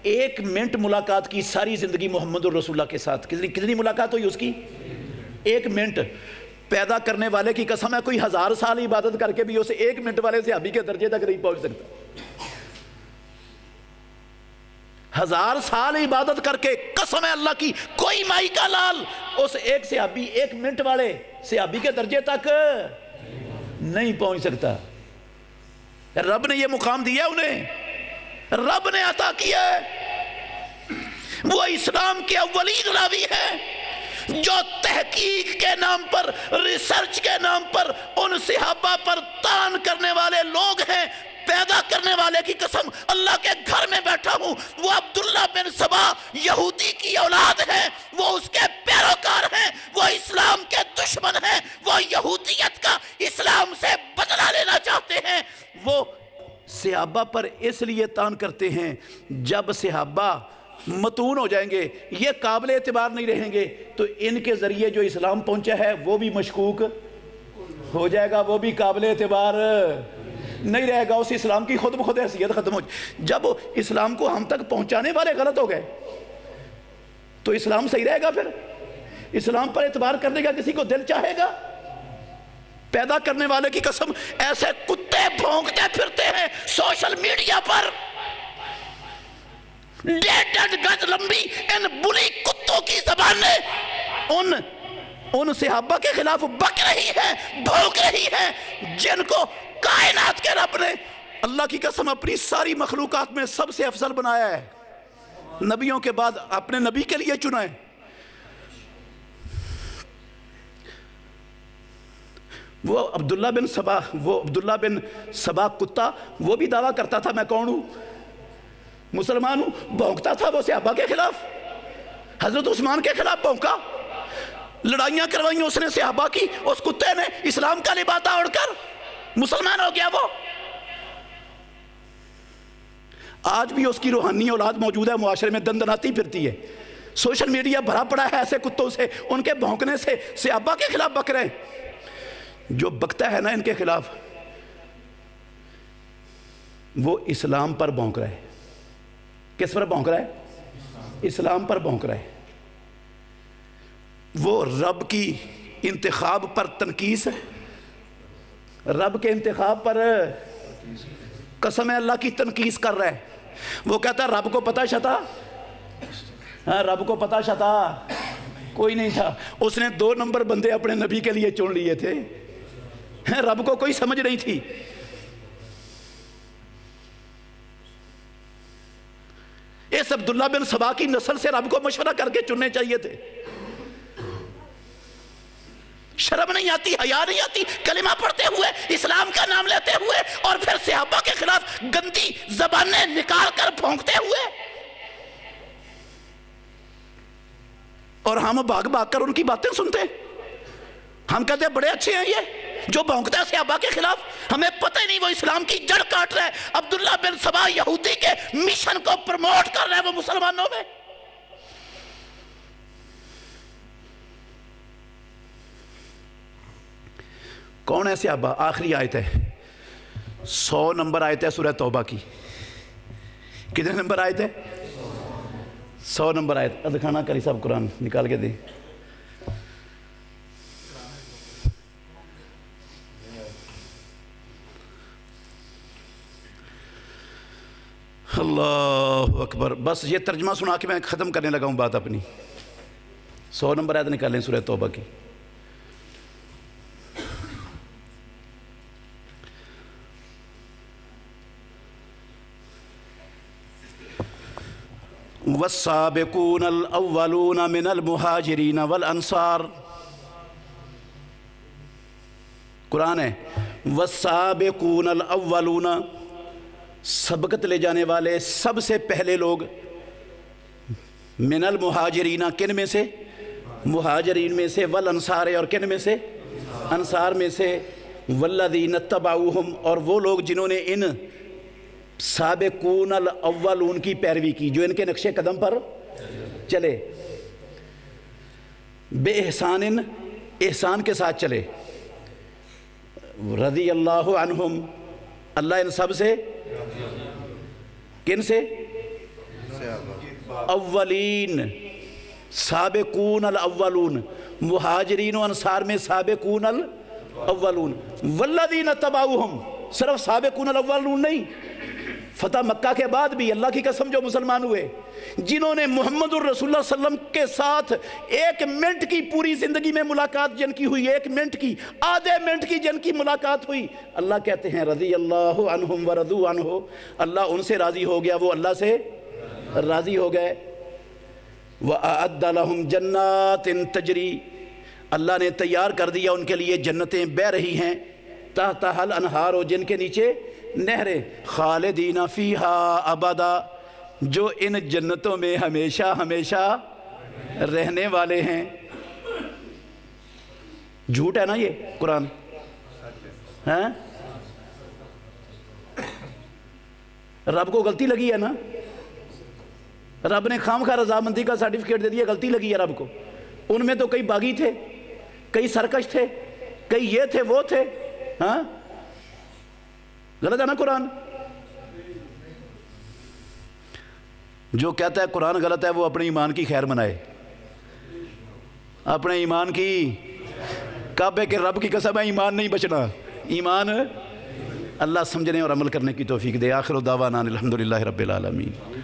A: 1 منٹ ملاقات کی ساری زندگی محمد الرسول اللہ کے ساتھ، کتنی ملاقات ہوئی اس کی؟ 1 منٹ۔ پیدا کرنے والے کی قسم ہے کوئی 1000 سال عبادت کر کے بھی اسے 1 منٹ والے صحابی کے درجے تک نہیں پہنچ سکتا۔ 1000 سال عبادت کر کے قسم ہے اللہ کی کوئی مائی کا لال اس ایک صحابی 1 منٹ والے صحابی کے درجے تک نہیں پہنچ سکتا۔ رب نے یہ مقام دیا انہیں، رب نے عطا کیا ہے۔ وہ اسلام کے اولین راوی ہے جو تحقیق کے نام پر، ریسرچ کے نام پر ان صحابہ پر تان کرنے والے لوگ ہیں۔ پیدا کرنے والے کی قسم اللہ کے گھر میں بیٹھا ہوں، وہ عبداللہ بن سبا یہودی کی اولاد ہے، وہ اس کے پیروکار ہیں، وہ اسلام کے دشمن ہیں، وہ یہودیت کا اسلام سے بدلہ لینا چاہتے ہیں۔ وہ صحابہ پر اس لیے تان کرتے ہیں جب صحابہ متون ہو جائیں گے، یہ قابل اعتبار نہیں رہیں گے تو ان کے ذریعے جو اسلام پہنچا ہے وہ بھی مشکوک ہو جائے گا، وہ بھی قابل اعتبار نہیں رہے گا، اس اسلام کی خود بخود حیثیت ختم ہو جائے۔ جب اسلام کو ہم تک پہنچانے والے غلط ہو گئے تو اسلام صحیح رہے گا؟ پھر اسلام پر اعتبار کرنے کا کسی کو دل چاہے گا؟ پیدا کرنے والے کی قسم ایسے کتے بھونکتے پھرتے ہیں سوشل میڈیا پر، 1.5 گز لمبی ان بری کتوں کی زبانیں ان صحابہ کے خلاف بک رہی ہے، بھونک رہی ہے جن کو کائنات کے رب نے اللہ کی قسم اپنی ساری مخلوقات میں سب سے افضل بنایا ہے، نبیوں کے بعد اپنے نبی کے لیے چنا ہے۔ وہ عبداللہ بن سبا کتا، وہ بھی دعویٰ کرتا تھا میں کون ہوں، مسلمان ہوں، بھونکتا تھا وہ صحابہ کے خلاف، حضرت عثمان کے خلاف بھونکا، لڑائیاں کروائیں اس نے صحابہ کی، اس کتے نے اسلام کا لباس اوڑھ کر مسلمان ہو گیا وہ۔ آج بھی اس کی روحانی اولاد موجود ہے معاشرے میں، دندناتی پھرتی ہے، سوشل میڈیا بھرا پڑا ہے ایسے کتوں سے، ان کے بھونکنے سے صحابہ کے خلاف بک رہے ہیں۔ جو بکتا ہے نا ان کے خلاف، وہ اسلام پر بھونک رہا ہے۔ کس پر بھونک رہا ہے؟ اسلام پر بھونک رہا ہے۔ وہ رب کی انتخاب پر تنقیس، رب کے انتخاب پر قسم اللہ کی تنقیس کر رہا ہے۔ وہ کہتا ہے رب کو پتہ شتا، ہاں رب کو پتہ شتا کوئی نہیں تھا، اس نے 2 نمبر بندے اپنے نبی کے لیے چن لیے تھے، رب کو کوئی سمجھ نہیں تھی۔ اس عبداللہ بن سبا کی نسل سے رب کو مشورہ کر کے چننے چاہیے تھے۔ شرم نہیں آتی، حیا نہیں آتی کلمہ پڑھتے ہوئے، اسلام کا نام لیتے ہوئے، اور پھر صحابہ کے خلاف گندی زبانیں نکال کر پھونکتے ہوئے، اور ہم بھاگ بھاگ کر ان کی باتیں سنتے۔ ہم کہتے ہیں بڑے اچھے ہیں یہ جو بھونکتا ہے صحابہ کے خلاف، ہمیں پتہ ہی نہیں وہ اسلام کی جڑ کاٹ رہا ہے۔ عبداللہ بن سبا یہودی کے مشن کو پروموٹ کر رہا ہے وہ مسلمانوں میں۔ کون ہے صحابہ؟ آخری آیت ہے، 100 نمبر آیت ہے سورہ توبہ کی۔ کتنے نمبر آیت ہے؟ 100 نمبر آیت۔ دکھانا کری صاحب قرآن نکال کے دیں۔ اللہ اکبر۔ بس یہ ترجمہ سنا کے میں ختم کرنے لگا ہوں بات اپنی۔ 100 نمبر آیت نکالیں سورہ توبہ کی۔ والسابقون الاولون من المہاجرین والانصار، قرآن ہے والسابقون الاولون، سبقت لے جانے والے سب سے پہلے لوگ، من المہاجرین کن میں سے؟ مہاجرین میں سے، والانصار اور کن میں سے؟ انصار میں سے، والذین اتبعوہم اور وہ لوگ جنہوں نے ان سابقون الاولون کی پیروی کی، جو ان کے نقش قدم پر چلے، بے احسان، احسان کے ساتھ چلے، رضی اللہ عنہم، اللہ ان سب سے، کن سے؟ اولین، سابقون الاولون، مہاجرین و انصار میں سابقون الاولون، والذین اتبعوہم، صرف سابقون الاولون نہیں، فتح مکہ کے بعد بھی اللہ کی قسم جو مسلمان ہوئے، جنہوں نے محمد الرسول اللہ صلی اللہ علیہ وسلم کے ساتھ 1 منٹ کی پوری زندگی میں ملاقات جن کی ہوئی، 1 منٹ کی، آدھے منٹ کی جن کی ملاقات ہوئی، اللہ کہتے ہیں رضی اللہ عنہم ورضوا عنہ، اللہ ان سے راضی ہو گیا، وہ اللہ سے راضی ہو گئے۔ وَأَعَدَّ لَهُمْ جَنَّاتٍ تَجْرِي، اللہ نے تیار کر دیا ان کے لیے جنتیں بہہ رہی ہیں، تحتہا الانہار، جن کے نیچے نہریں، خالدین فیہا ابدا، جو ان جنتوں میں ہمیشہ ہمیشہ رہنے والے ہیں۔ جھوٹ ہے نا یہ قرآن؟ ہاں رب کو غلطی لگی ہے نا؟ رب نے خام خواہ رضامندی کا سرٹیفکیٹ دے دیا، غلطی لگی ہے رب کو۔ ان میں تو کئی باغی تھے، کئی سرکش تھے، کئی یہ تھے وہ تھے، ہاں غلط ہے نا قرآن؟ جو کہتا ہے قرآن غلط ہے وہ اپنے ایمان کی خیر منائے، اپنے ایمان کی، کعبے کے رب کی قسم ہے ایمان نہیں بچنا، ایمان اللہ سمجھنے اور عمل کرنے کی توفیق دے۔ آخر دعوانا الحمدللہ رب العالمین۔